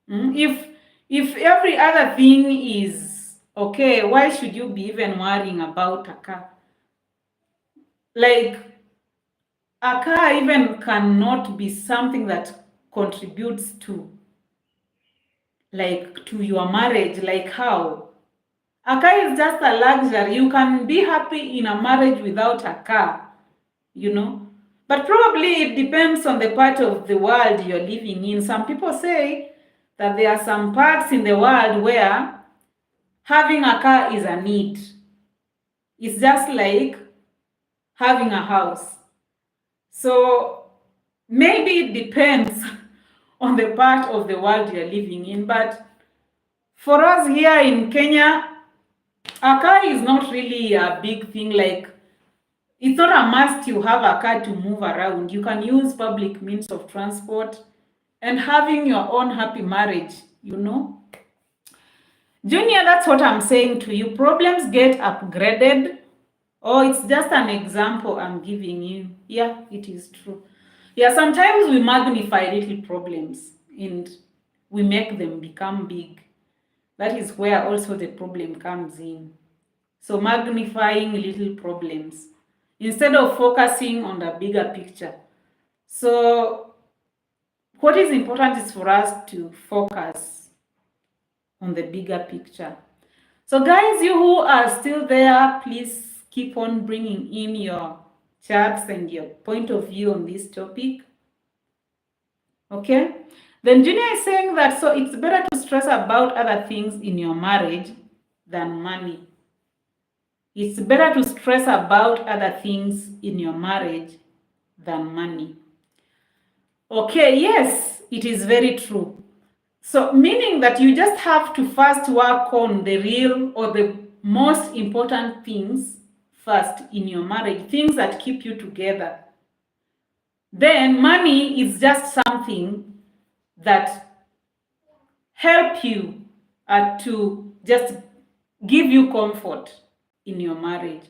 If every other thing is okay, why should you be even worrying about a car? Like, a car even cannot be something that contributes to, like, to your marriage. Like, how? A car is just a luxury. You can be happy in a marriage without a car, you know. But probably it depends on the part of the world you're living in. Some people say that there are some parts in the world where having a car is a need. It's just like having a house. So maybe it depends on the part of the world you're living in. But for us here in Kenya, a car is not really a big thing. Like, it's not a must you have a car to move around. You can use public means of transport and having your own happy marriage, you know. Junior, that's what I'm saying to you. Problems get upgraded. Oh, it's just an example I'm giving you. Yeah, it is true. Yeah, sometimes we magnify little problems and we make them become big. That is where also the problem comes in. So magnifying little problems instead of focusing on the bigger picture. So what is important is for us to focus on the bigger picture. So guys, you who are still there, please keep on bringing in your chats and your point of view on this topic. Okay? Then Junior is saying that so it's better to stress about other things in your marriage than money. It's better to stress about other things in your marriage than money. Okay, yes, it is very true. So meaning that you just have to first work on the real or the most important things first in your marriage, things that keep you together. Then money is just something that help you to just give you comfort in your marriage.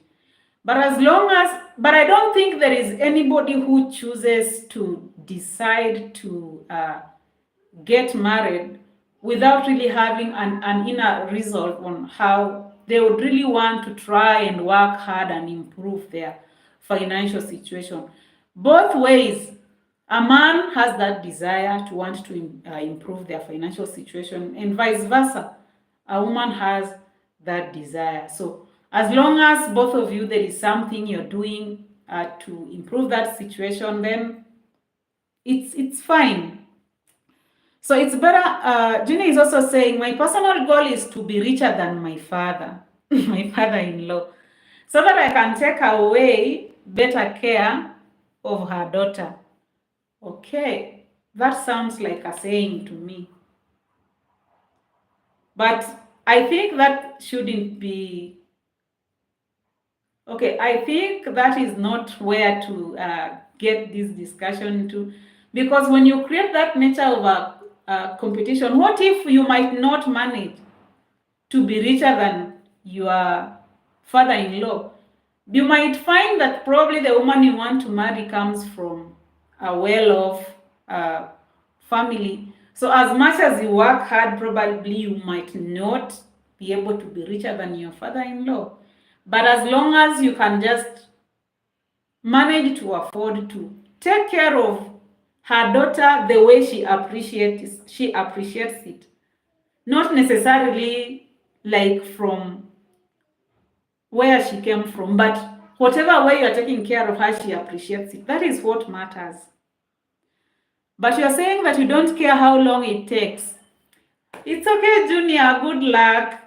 But I don't think there is anybody who chooses to decide to get married without really having an inner resolve on how they would really want to try and work hard and improve their financial situation. Both ways, a man has that desire to want to improve their financial situation, and vice versa. A woman has that desire. So as long as both of you, there is something you're doing to improve that situation, then it's fine. So it's better. Gina is also saying, my personal goal is to be richer than my father, my father-in-law, so that I can take away better care of her daughter. Okay, that sounds like a saying to me. But I think that shouldn't be. Okay, I think that is not where to get this discussion to, because when you create that nature of a competition, what if you might not manage to be richer than your father-in-law? You might find that probably the woman you want to marry comes from a well-off family. So as much as you work hard, probably you might not be able to be richer than your father-in-law. But as long as you can just manage to afford to take care of her daughter the way she appreciates it. Not necessarily like from where she came from, but whatever way you're taking care of her, she appreciates it. That is what matters. But you're saying that you don't care how long it takes. It's okay, Junior. Good luck.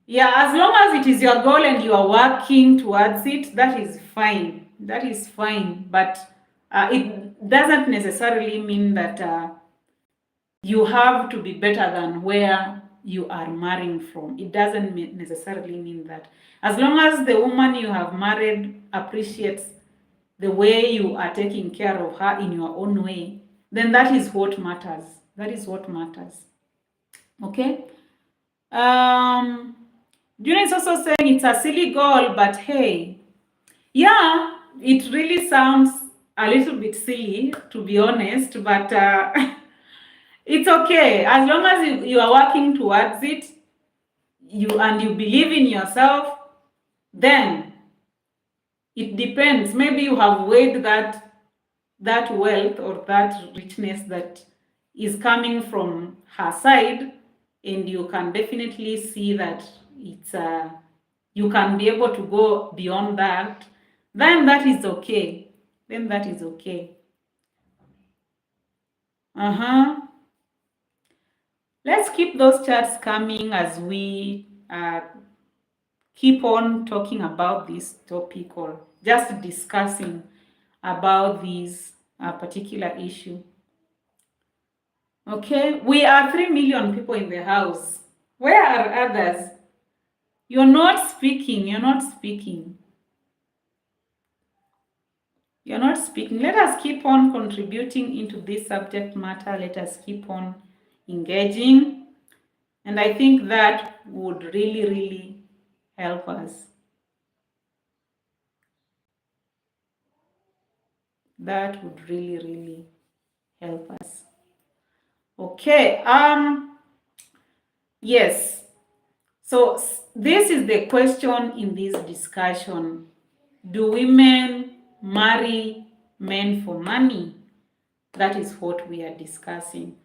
Yeah, as long as it is your goal and you are working towards it, that is fine. That is fine. But it doesn't necessarily mean that you have to be better than where you are marrying from. It doesn't necessarily mean that. As long as the woman you have married appreciates the way you are taking care of her in your own way, then that is what matters. That is what matters. Okay? Juna is also saying it's a silly goal, but hey, yeah, it really sounds a little bit silly, to be honest, but it's okay. As long as you are working towards it, you believe in yourself, then it depends. Maybe you have weighed that wealth or that richness that is coming from her side, and you can definitely see that it's you can be able to go beyond that, then that is okay. Then that is okay. Let's keep those chats coming as we keep on talking about this topic or just discussing about this particular issue. Okay, we are 3 million people in the house. Where are others? You're not speaking. You're not speaking. You're not speaking. Let us keep on contributing into this subject matter. Let us keep on engaging. And I think that would really, really help us. That would really, really help us. Okay. Yes. So this is the question in this discussion. Do women marry men for money? That is what we are discussing.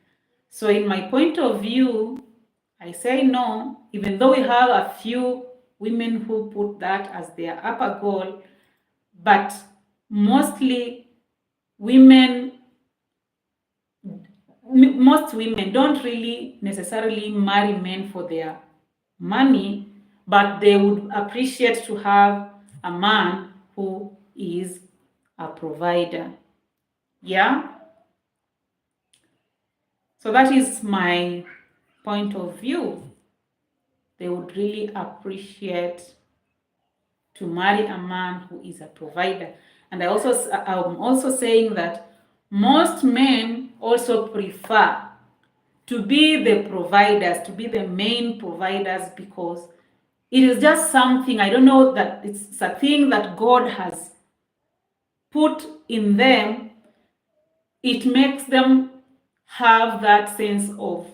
So in my point of view, I say no, even though we have a few women who put that as their upper goal, but mostly most women don't really necessarily marry men for their money, but they would appreciate to have a man who is a provider. Yeah? So that is my point of view. They would really appreciate to marry a man who is a provider. And I'm also saying that most men also prefer to be the providers, to be the main providers, because it is just something, I don't know, that it's a thing that God has put in them. It makes them have that sense of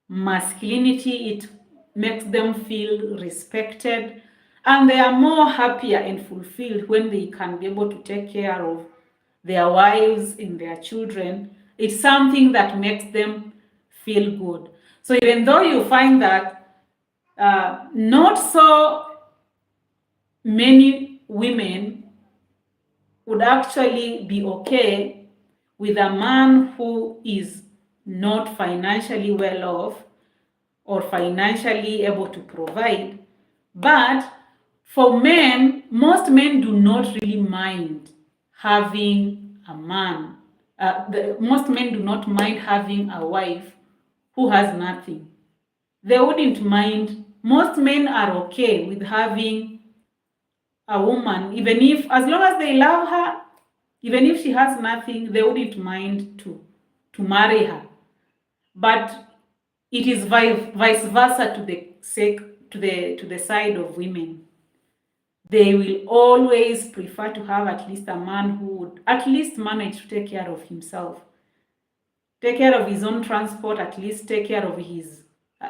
masculinity. It makes them feel respected, and they are more happier and fulfilled when they can be able to take care of their wives and their children. It's something that makes them feel good. So even though you find that not so many women would actually be okay with a man who is not financially well off or financially able to provide, but for men, most men do not really mind having a man. Most men do not mind having a wife who has nothing. They wouldn't mind. Most men are okay with having a woman, even if, as long as they love her, even if she has nothing, they wouldn't mind to marry her. But it is vice versa to the side of women. They will always prefer to have at least a man who would at least manage to take care of himself, take care of his own transport, at least take care of his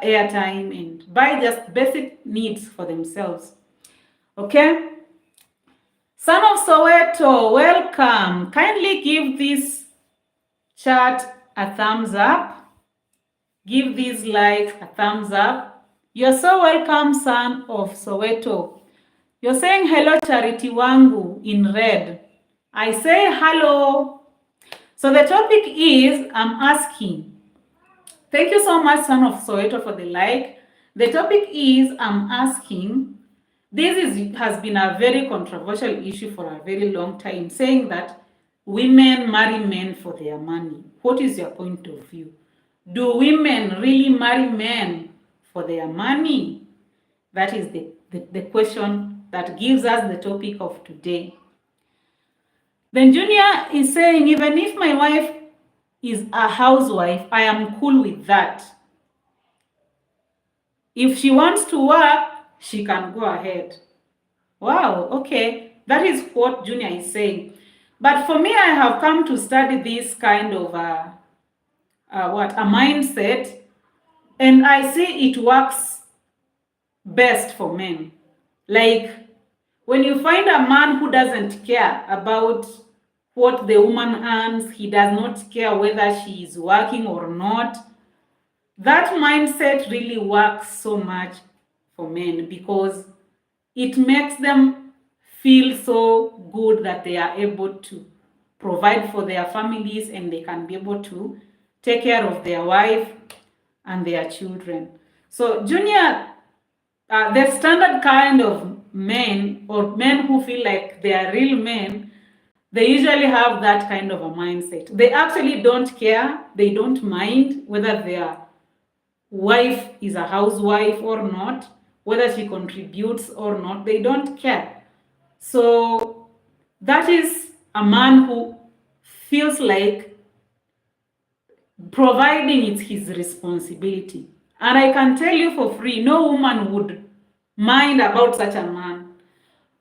airtime, and buy just basic needs for themselves. Okay? Son of Soweto, welcome. Kindly give this chat a thumbs up. Give this like a thumbs up. You're so welcome, son of Soweto. You're saying hello, Charity Wangu, in red. I say hello. So the topic is, I'm asking. Thank you so much, son of Soweto, for the like. The topic is, I'm asking. Has been a very controversial issue for a very long time, saying that women marry men for their money. What is your point of view? Do women really marry men for their money? That is the question that gives us the topic of today. Then Junior is saying, even if my wife is a housewife, I am cool with that. If she wants to work, she can go ahead. Wow, okay. That is what Junior is saying. But for me, I have come to study this kind of a mindset, and I see it works best for men. Like, when you find a man who doesn't care about what the woman earns, he does not care whether she is working or not, that mindset really works so much for men, because it makes them feel so good that they are able to provide for their families, and they can be able to take care of their wife and their children. So Junior, the standard kind of men, or men who feel like they are real men, they usually have that kind of a mindset. They actually don't care. They don't mind whether their wife is a housewife or not, whether she contributes or not. They don't care. So that is a man who feels like providing is his responsibility. And I can tell you for free, no woman would mind about such a man.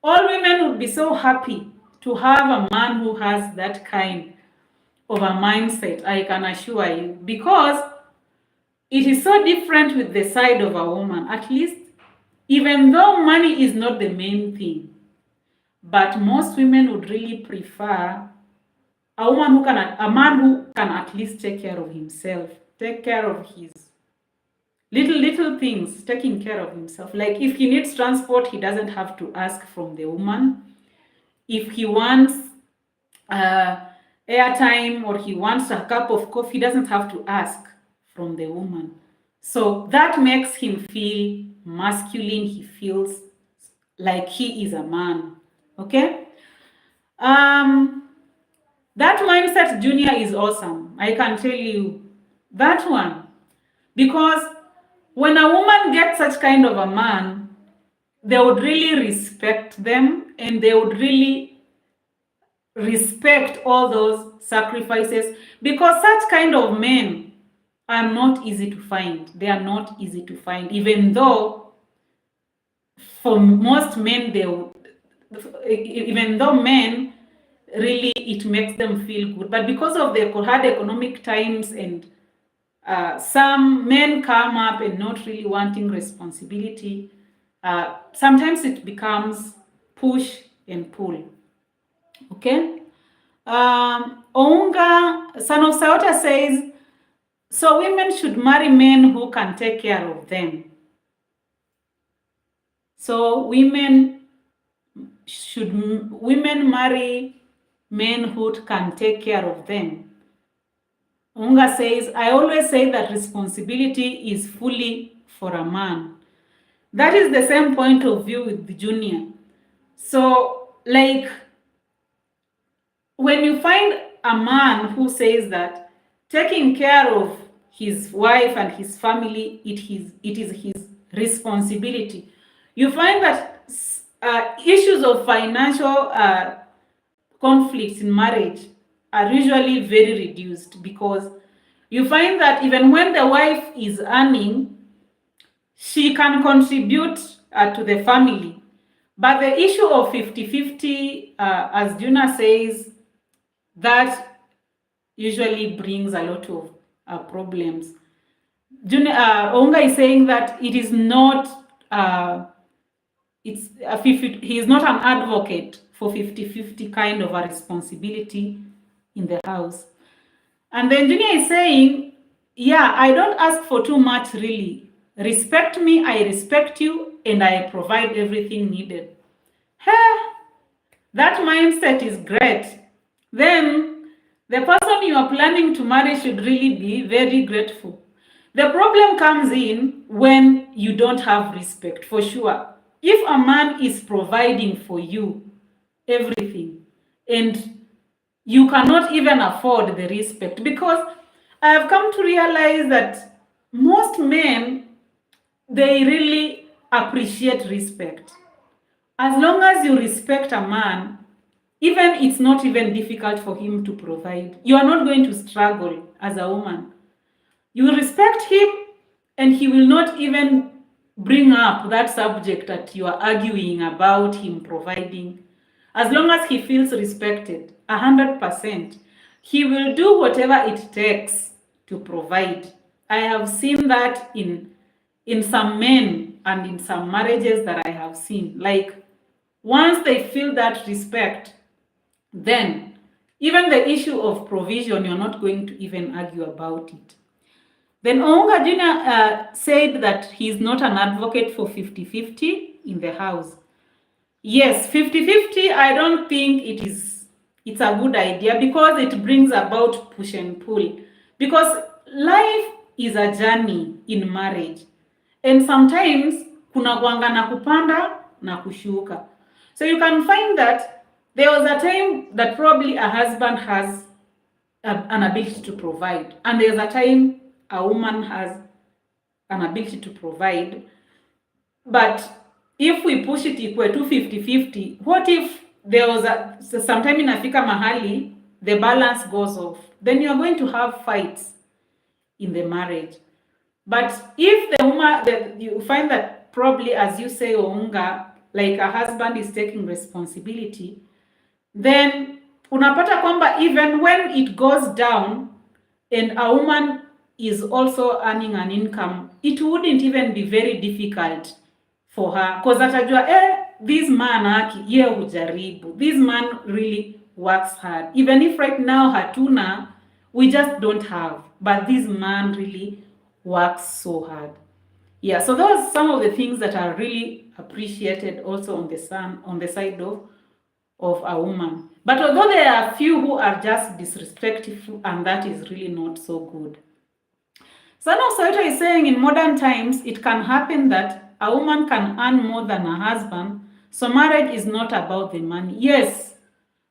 All women would be so happy to have a man who has that kind of a mindset, I can assure you, because it is so different with the side of a woman. At least, even though money is not the main thing, but most women would really prefer a man who can at least take care of himself, take care of his little things, taking care of himself. Like, if he needs transport, he doesn't have to ask from the woman. If he wants airtime, or he wants a cup of coffee, he doesn't have to ask from the woman. So that makes him feel masculine. He feels like he is a man. Okay? That mindset, Junior, is awesome. I can tell you, That one. Because when a woman gets such kind of a man, they would really respect them, and they would really respect all those sacrifices, because such kind of men are not easy to find. They are not easy to find, even though for most men even though men really it makes them feel good, but because of the hard economic times, and some men come up and not really wanting responsibility, sometimes it becomes push and pull. Okay. Ounga, son of Sauta, says, so women should marry men who can take care of them. So women marry men who can take care of them. Ounga says, I always say that responsibility is fully for a man. That is the same point of view with the Junior. So, like, when you find a man who says that taking care of his wife and his family, it is his responsibility, you find that issues of financial conflicts in marriage are usually very reduced, because you find that even when the wife is earning, she can contribute to the family. But the issue of 50-50, as Juna says, that usually brings a lot of problems. Onga is saying that it is not, he is not an advocate for 50-50 kind of a responsibility in the house. And then Junior is saying, yeah, I don't ask for too much really. Respect me, I respect you, and I provide everything needed. Hey, that mindset is great. Then the person you are planning to marry should really be very grateful. The problem comes in when you don't have respect, for sure. If a man is providing for you everything and you cannot even afford the respect, because I have come to realize that most men, they really appreciate respect. As long as you respect a man, even it's not even difficult for him to provide. You are not going to struggle as a woman. You will respect him, and he will not even bring up that subject that you are arguing about him providing. As long as he feels respected, 100%, he will do whatever it takes to provide. I have seen that in some men and in some marriages that I have seen. Like, once they feel that respect, then even the issue of provision, you're not going to even argue about it. Then Ounga Junior said that he's not an advocate for 50-50 in the house. Yes, 50-50, I don't think it's a good idea, because it brings about push and pull. Because life is a journey in marriage. And sometimes kuna kuanga na kupanda na kushuka. So you can find that there was a time that probably a husband has an ability to provide, and there's a time a woman has an ability to provide. But if we push it equal to 50-50, what if there was sometime inafika mahali the balance goes off? Then you're going to have fights in the marriage. But if the woman, you find that probably, as you say, Ounga, like a husband is taking responsibility, then unapata kwamba even when it goes down and a woman is also earning an income, it wouldn't even be very difficult for her, because atajua this man ye hujaribu, this man really works hard, even if right now hatuna, we just don't have, but this man really works so hard. Yeah, so those are some of the things that are really appreciated also on the side of a woman. But although there are a few who are just disrespectful, and that is really not so good. Sana Soweto is saying in modern times, it can happen that a woman can earn more than a husband, so marriage is not about the money. Yes,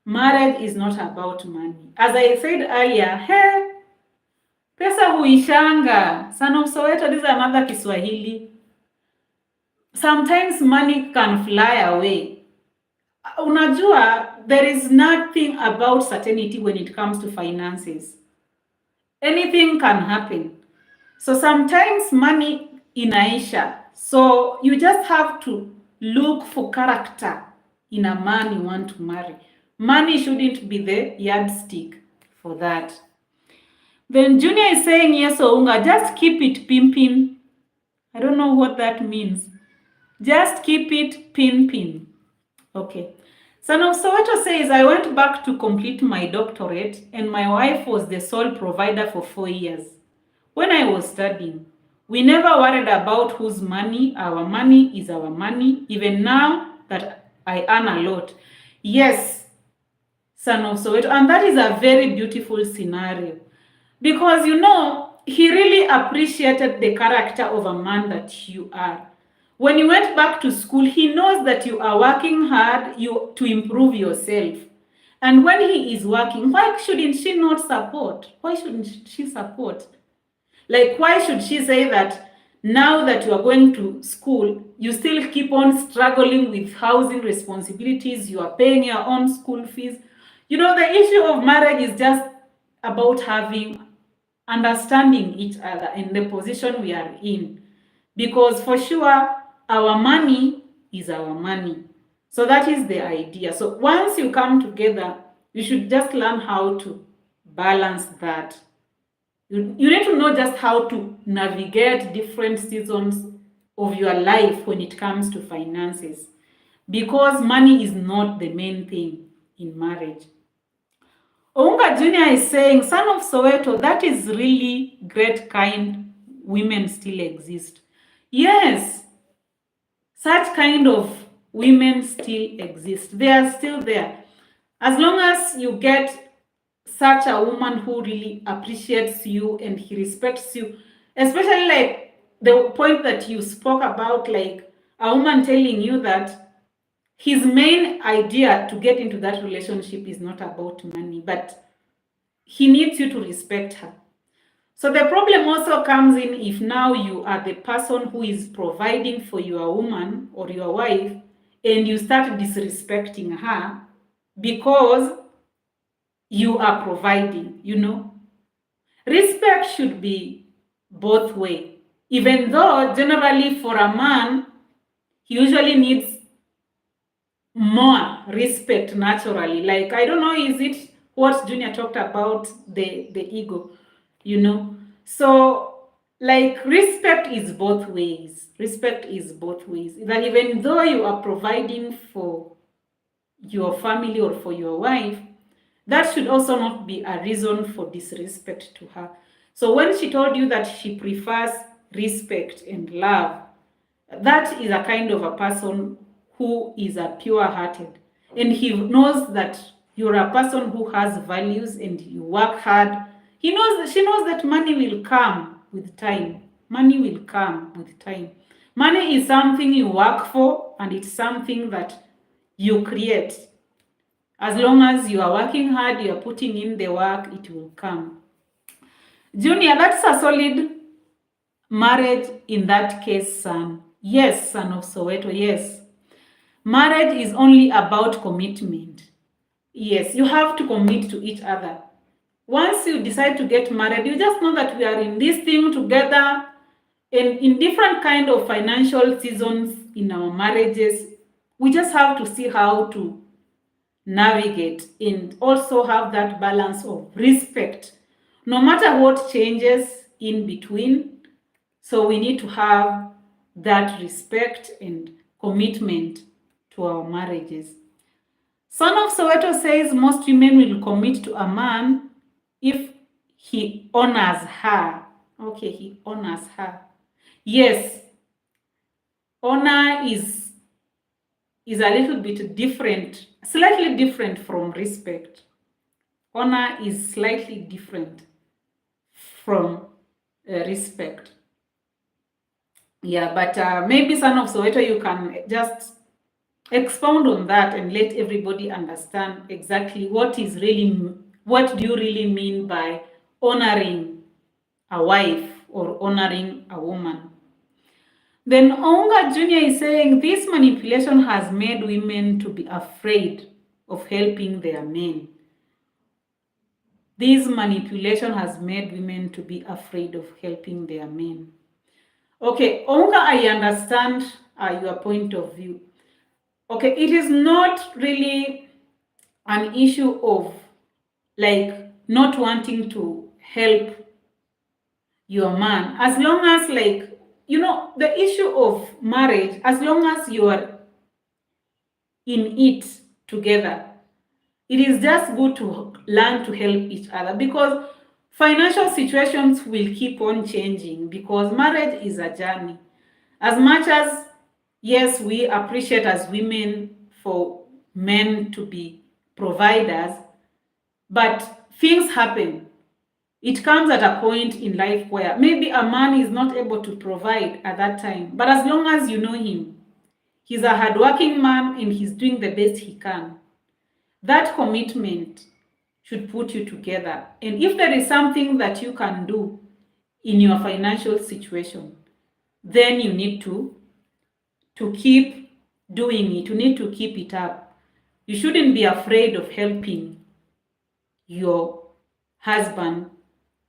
marriage is not about money. As I said earlier, pesa huishanga. Son of Soweto, this is another Kiswahili. Sometimes money can fly away. Unajua, there is nothing about certainty when it comes to finances. Anything can happen. So sometimes money inaisha. So you just have to look for character in a man you want to marry. Money shouldn't be the yardstick for that. Then Junior is saying, yes, Ounga, just keep it pimping. I don't know what that means. Just keep it pimping. Okay. Son of Soweto says, I went back to complete my doctorate and my wife was the sole provider for 4 years. When I was studying, we never worried about whose money. Our money is our money, even now that I earn a lot. Yes, Son of Soweto, and that is a very beautiful scenario. Because, he really appreciated the character of a man that you are. When you went back to school, he knows that you are working hard to improve yourself. And when he is working, why shouldn't she not support? Why shouldn't she support? Like, why should she say that now that you are going to school, you still keep on struggling with housing responsibilities, you are paying your own school fees? The issue of marriage is just about understanding each other in the position we are in. Because for sure, our money is our money. So that is the idea. So once you come together, you should just learn how to balance that. You need to know just how to navigate different seasons of your life when it comes to finances. Because money is not the main thing in marriage. Ounga Junior is saying, Son of Soweto, that is really great kind women still exist. Yes, such kind of women still exist. They are still there. As long as you get such a woman who really appreciates you and he respects you, especially like the point that you spoke about, like a woman telling you that his main idea to get into that relationship is not about money, but he needs you to respect her. So the problem also comes in if now you are the person who is providing for your woman or your wife and you start disrespecting her because you are providing, Respect should be both ways. Even though generally for a man, he usually needs more respect naturally. Like, I don't know, is it what Junior talked about, the ego, So, like, respect is both ways. Respect is both ways. That even though you are providing for your family or for your wife, that should also not be a reason for disrespect to her. So when she told you that she prefers respect and love, that is a kind of a person who is a pure-hearted. And he knows that you're a person who has values and you work hard. She knows that money will come with time. Money will come with time. Money is something you work for and it's something that you create. As long as you are working hard, you are putting in the work, it will come. Junior, that's a solid marriage in that case, son. Yes, Son of Soweto, yes. Marriage is only about commitment. Yes, you have to commit to each other. Once you decide to get married, you just know that we are in this thing together and in different kind of financial seasons in our marriages. We just have to see how to navigate and also have that balance of respect, no matter what changes in between. So we need to have that respect and commitment to our marriages. Son of Soweto says most women will commit to a man if he honors her. Okay, he honors her. Yes, honor is a little bit different, slightly different from respect. Honor is slightly different from respect. Yeah, but maybe Son of Soweto, you can just expound on that and let everybody understand exactly what do you really mean by honoring a wife or honoring a woman. Then Onga Jr. is saying this manipulation has made women to be afraid of helping their men. This manipulation has made women to be afraid of helping their men. Okay, Onga, I understand your point of view. Okay, it is not really an issue of like not wanting to help your man, as long as the issue of marriage, as long as you are in it together, it is just good to learn to help each other, because financial situations will keep on changing, because marriage is a journey. As much as, yes, we appreciate as women for men to be providers, but things happen. It comes at a point in life where maybe a man is not able to provide at that time. But as long as you know him, he's a hardworking man and he's doing the best he can. That commitment should put you together. And if there is something that you can do in your financial situation, then you need to keep doing it. You need to keep it up. You shouldn't be afraid of helping your husband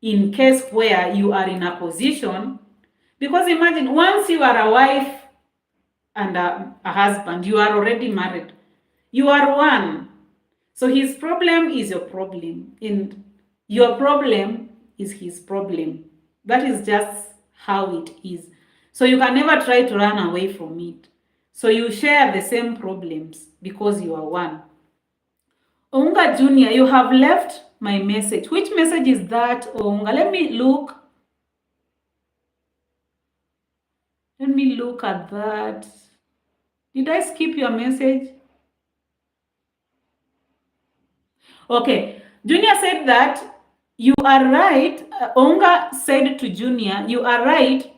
in case where you are in a position, because imagine once you are a wife and a husband, you are already married. You are one. So his problem is your problem, and your problem is his problem. That is just how it is. So you can never try to run away from it. So you share the same problems because you are one. Onga Jr., you have left my message. Which message is that, Onga? Let me look. Let me look at that. Did I skip your message? Okay. Junior said that you are right. Onga said to Junior, you are right.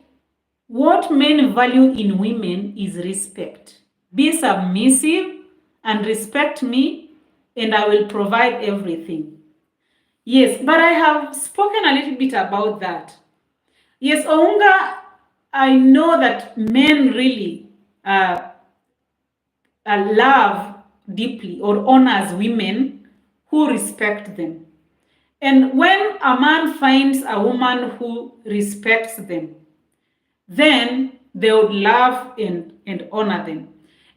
What men value in women is respect. Be submissive and respect me, and I will provide everything. Yes, but I have spoken a little bit about that. Yes, Onga, I know that men really love deeply or honors women who respect them. And when a man finds a woman who respects them, then they would love and honor them.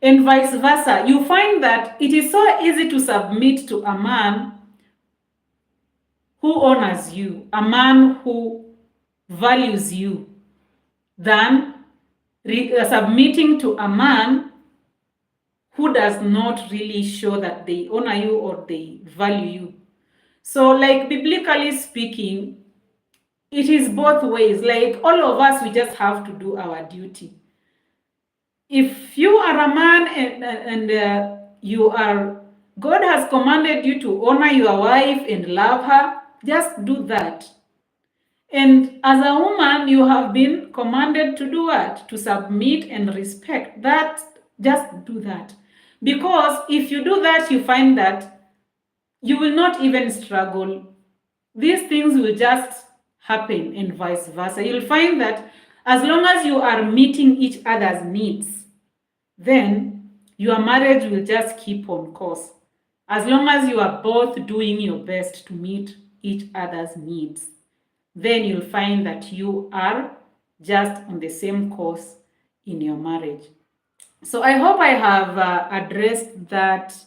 And vice versa. You find that it is so easy to submit to a man who honors you, a man who values you, than submitting to a man who does not really show that they honor you or they value you. So, like, biblically speaking, it is both ways. Like, all of us, we just have to do our duty. If you are a man and you are, God has commanded you to honor your wife and love her, just do that. And as a woman, you have been commanded to do what? To submit and respect. That, just do that. Because if you do that, you find that you will not even struggle. These things will just happen, and vice versa. You'll find that as long as you are meeting each other's needs, then your marriage will just keep on course. As long as you are both doing your best to meet each other's needs, then you'll find that you are just on the same course in your marriage. So I hope I have addressed that,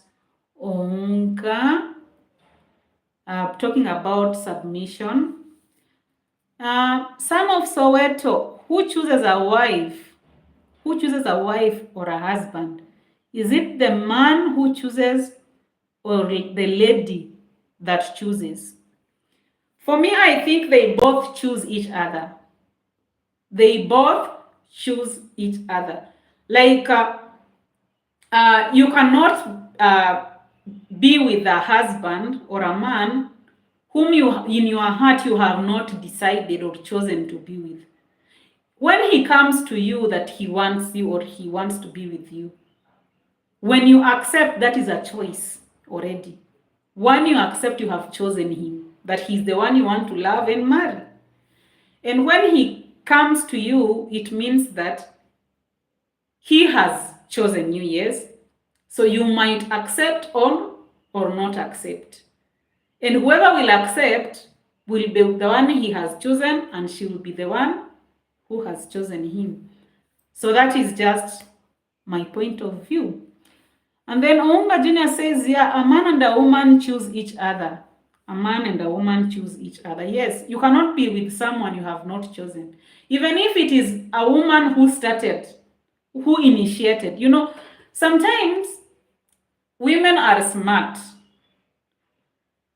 Onka, talking about submission. Son of Soweto, who chooses a wife? Who chooses a wife or a husband? Is it the man who chooses or the lady that chooses? For me, I think they both choose each other. They both choose each other. Like, you cannot be with a husband or a man whom you, in your heart, you have not decided or chosen to be with. When he comes to you that he wants you or he wants to be with you, when you accept, that is a choice already. When you accept, you have chosen him, that he's the one you want to love and marry. And when he comes to you, it means that he has chosen you, yes. So you might accept on or not accept. And whoever will accept will be the one he has chosen, and she will be the one who has chosen him. So that is just my point of view. And then Ounga Junior says, yeah, a man and a woman choose each other. A man and a woman choose each other. Yes, you cannot be with someone you have not chosen. Even if it is a woman who started, who initiated. You know, sometimes women are smart.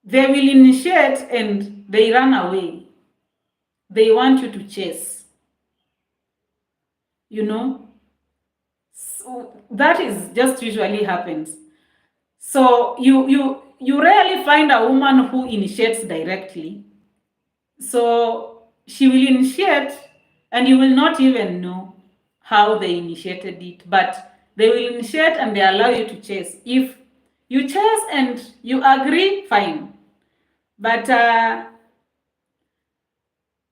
They will initiate and they run away. They want you to chase. You know, so that is just usually happens. So you rarely find a woman who initiates directly. So she will initiate and you will not even know how they initiated it, but they will initiate and they allow you to chase. If you chase and you agree, fine. But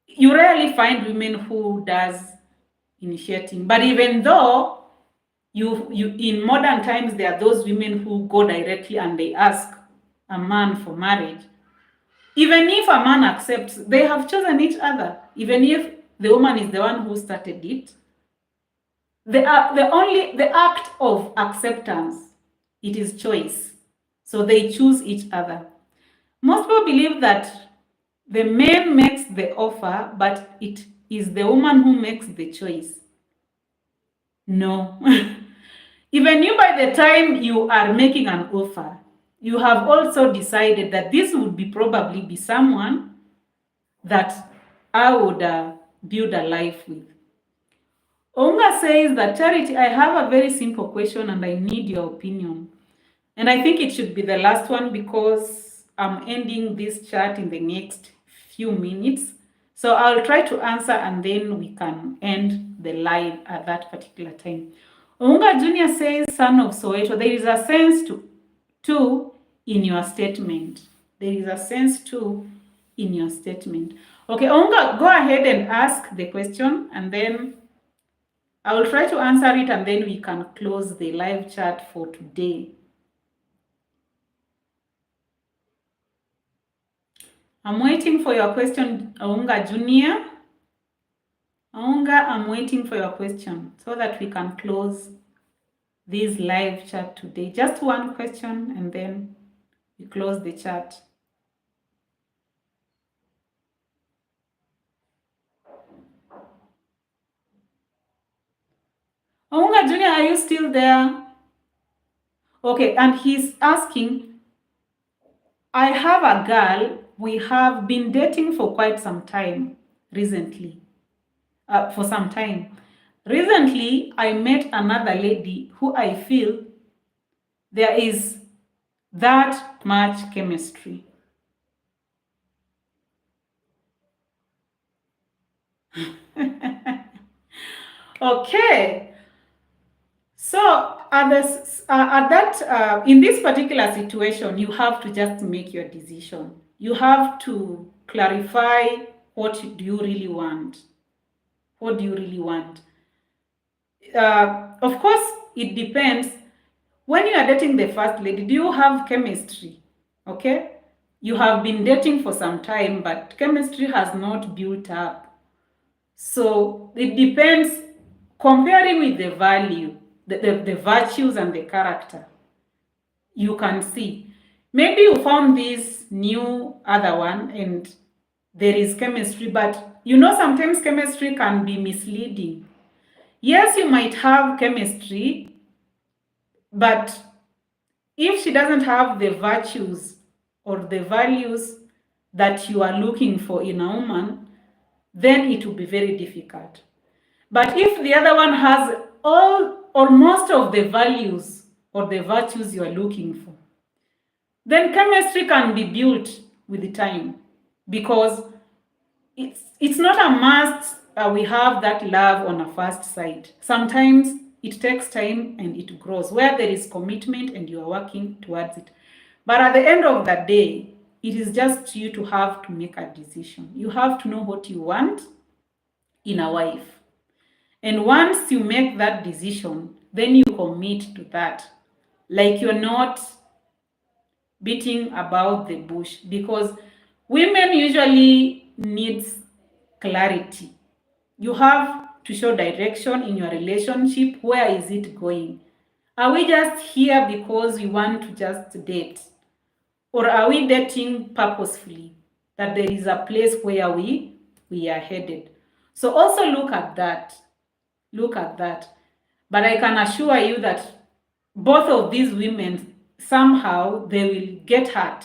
you rarely find women who does initiating. But even though you in modern times there are those women who go directly and they ask a man for marriage. Even if a man accepts, they have chosen each other. Even if the woman is the one who started it, the act of acceptance, it is choice. So they choose each other. Most people believe that the man makes the offer, but it is the woman who makes the choice. No. Even you, by the time you are making an offer, you have also decided that this would probably be someone that I would build a life with. Onga says that, Charity, I have a very simple question and I need your opinion. And I think it should be the last one because I'm ending this chat in the next few minutes. So I'll try to answer and then we can end the live at that particular time. Onga Junior says, son of Soweto, there is a sense to in your statement. There is a sense to in your statement. Okay, Onga, go ahead and ask the question and then I will try to answer it and then we can close the live chat for today. I'm waiting for your question, Aunga Junior. Aunga, I'm waiting for your question so that we can close this live chat today. Just one question and then we close the chat. Aunga Junior, are you still there? Okay, and he's asking, I have a girl, we have been dating for quite some time recently. For some time. Recently, I met another lady who I feel there is that much chemistry. Okay. So in this particular situation, you have to just make your decision. You have to clarify what do you really want. What do you really want? Of course, it depends. When you are dating the first lady, do you have chemistry? Okay? You have been dating for some time, but chemistry has not built up. So it depends, comparing with the value, the virtues and the character. You can see. Maybe you found this new other one and there is chemistry, but you know sometimes chemistry can be misleading. Yes, you might have chemistry, but if she doesn't have the virtues or the values that you are looking for in a woman, then it will be very difficult. But if the other one has all or most of the values or the virtues you are looking for, then chemistry can be built with the time, because it's not a must we have that love on a first sight. Sometimes it takes time and it grows where there is commitment and you are working towards it. But at the end of the day, it is just you to have to make a decision. You have to know what you want in a wife. And once you make that decision, then you commit to that. Like you're not beating about the bush, because women usually needs clarity. You have to show direction in your relationship. Where is it going? Are we just here because we want to just date? Or are we dating purposefully? That there is a place where we are headed. So also look at that. Look at that. But I can assure you that both of these women, somehow they will get hurt.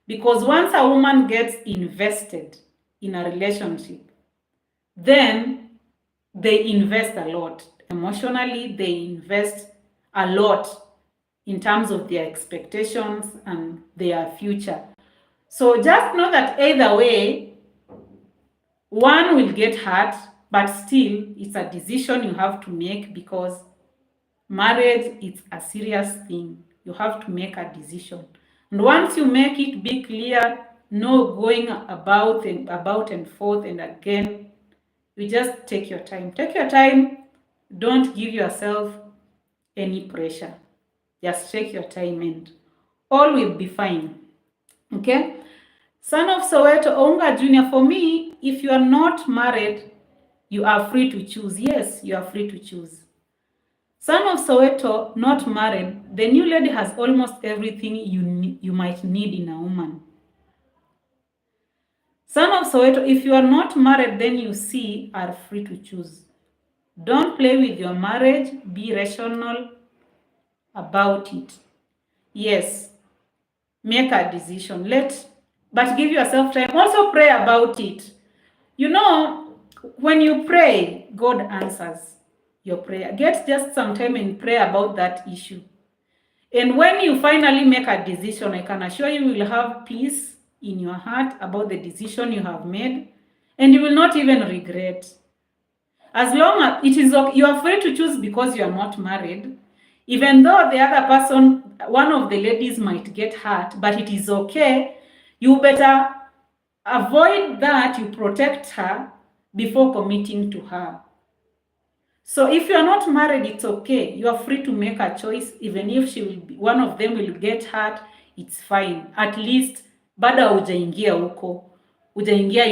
Because once a woman gets invested in a relationship, then they invest a lot. Emotionally, they invest a lot in terms of their expectations and their future. So just know that either way, one will get hurt, but still it's a decision you have to make, because marriage is a serious thing. You have to make a decision. And once you make it, be clear, no going about and forth and again. You just take your time. Take your time. Don't give yourself any pressure. Just take your time and all will be fine. Okay? Son of Soweto, Onga Jr., for me, if you are not married, you are free to choose. Yes, you are free to choose. Son of Soweto, not married, the new lady has almost everything you might need in a woman. Son of Soweto, if you are not married, then you are free to choose. Don't play with your marriage. Be rational about it. Yes, make a decision. But give yourself time. Also pray about it. You know, when you pray, God answers your prayer. Get just some time and pray about that issue. And when you finally make a decision, I can assure you will have peace in your heart about the decision you have made, and you will not even regret. As long as it is okay, you are free to choose because you are not married, even though the other person, one of the ladies, might get hurt, but it is okay. You better avoid that. You protect her before committing to her. So if you are not married, it's okay. You are free to make a choice. Even if one of them will get hurt, it's fine. At least bado hujaingia huko, hujaingia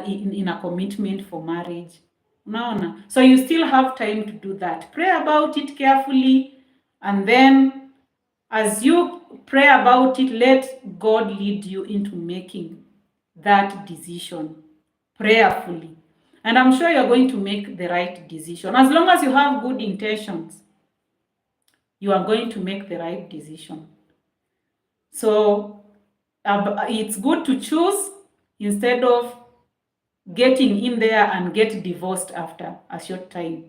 in a commitment for marriage. Unaona? So you still have time to do that. Pray about it carefully, and then as you pray about it, let God lead you into making that decision prayerfully. And I'm sure you're going to make the right decision. As long as you have good intentions, you are going to make the right decision. So it's good to choose instead of getting in there and get divorced after a short time.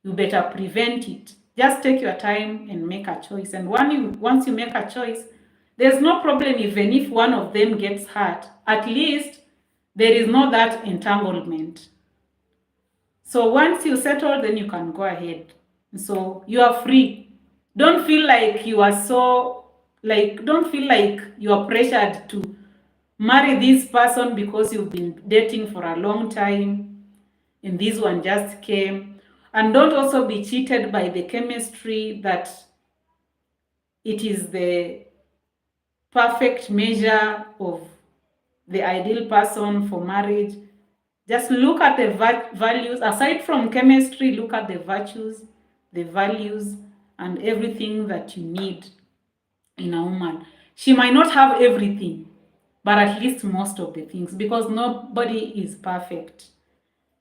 You better prevent it. Just take your time and make a choice. And once you make a choice, there's no problem even if one of them gets hurt. At least there is no that entanglement. So once you settle, then you can go ahead. So you are free. Don't feel like you are don't feel like you are pressured to marry this person because you've been dating for a long time and this one just came. And don't also be cheated by the chemistry that it is the perfect measure of the ideal person for marriage. Just look at the values. Aside from chemistry, look at the virtues, the values, and everything that you need in a woman. She might not have everything, but at least most of the things, because nobody is perfect.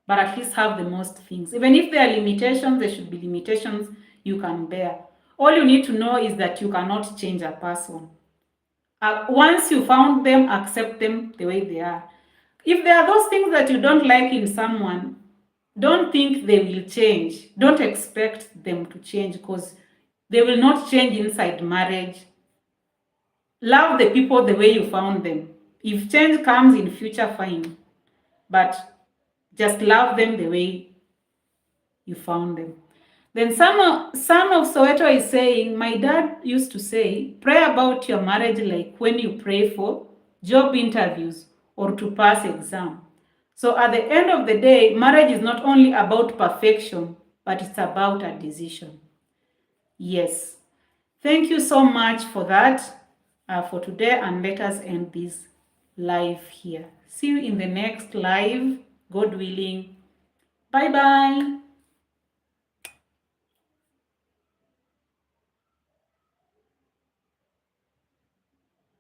But at least have the most things. Even if there are limitations, there should be limitations you can bear. All you need to know is that you cannot change a person. Once you found them, accept them the way they are. If there are those things that you don't like in someone, don't think they will change. Don't expect them to change, because they will not change inside marriage. Love the people the way you found them. If change comes in future, fine. But just love them the way you found them. Then son of Soweto is saying, my dad used to say, pray about your marriage like when you pray for job interviews or to pass exam. So at the end of the day, marriage is not only about perfection, but it's about a decision. Yes. Thank you so much for that, for today, and let us end this live here. See you in the next live, God willing. Bye-bye.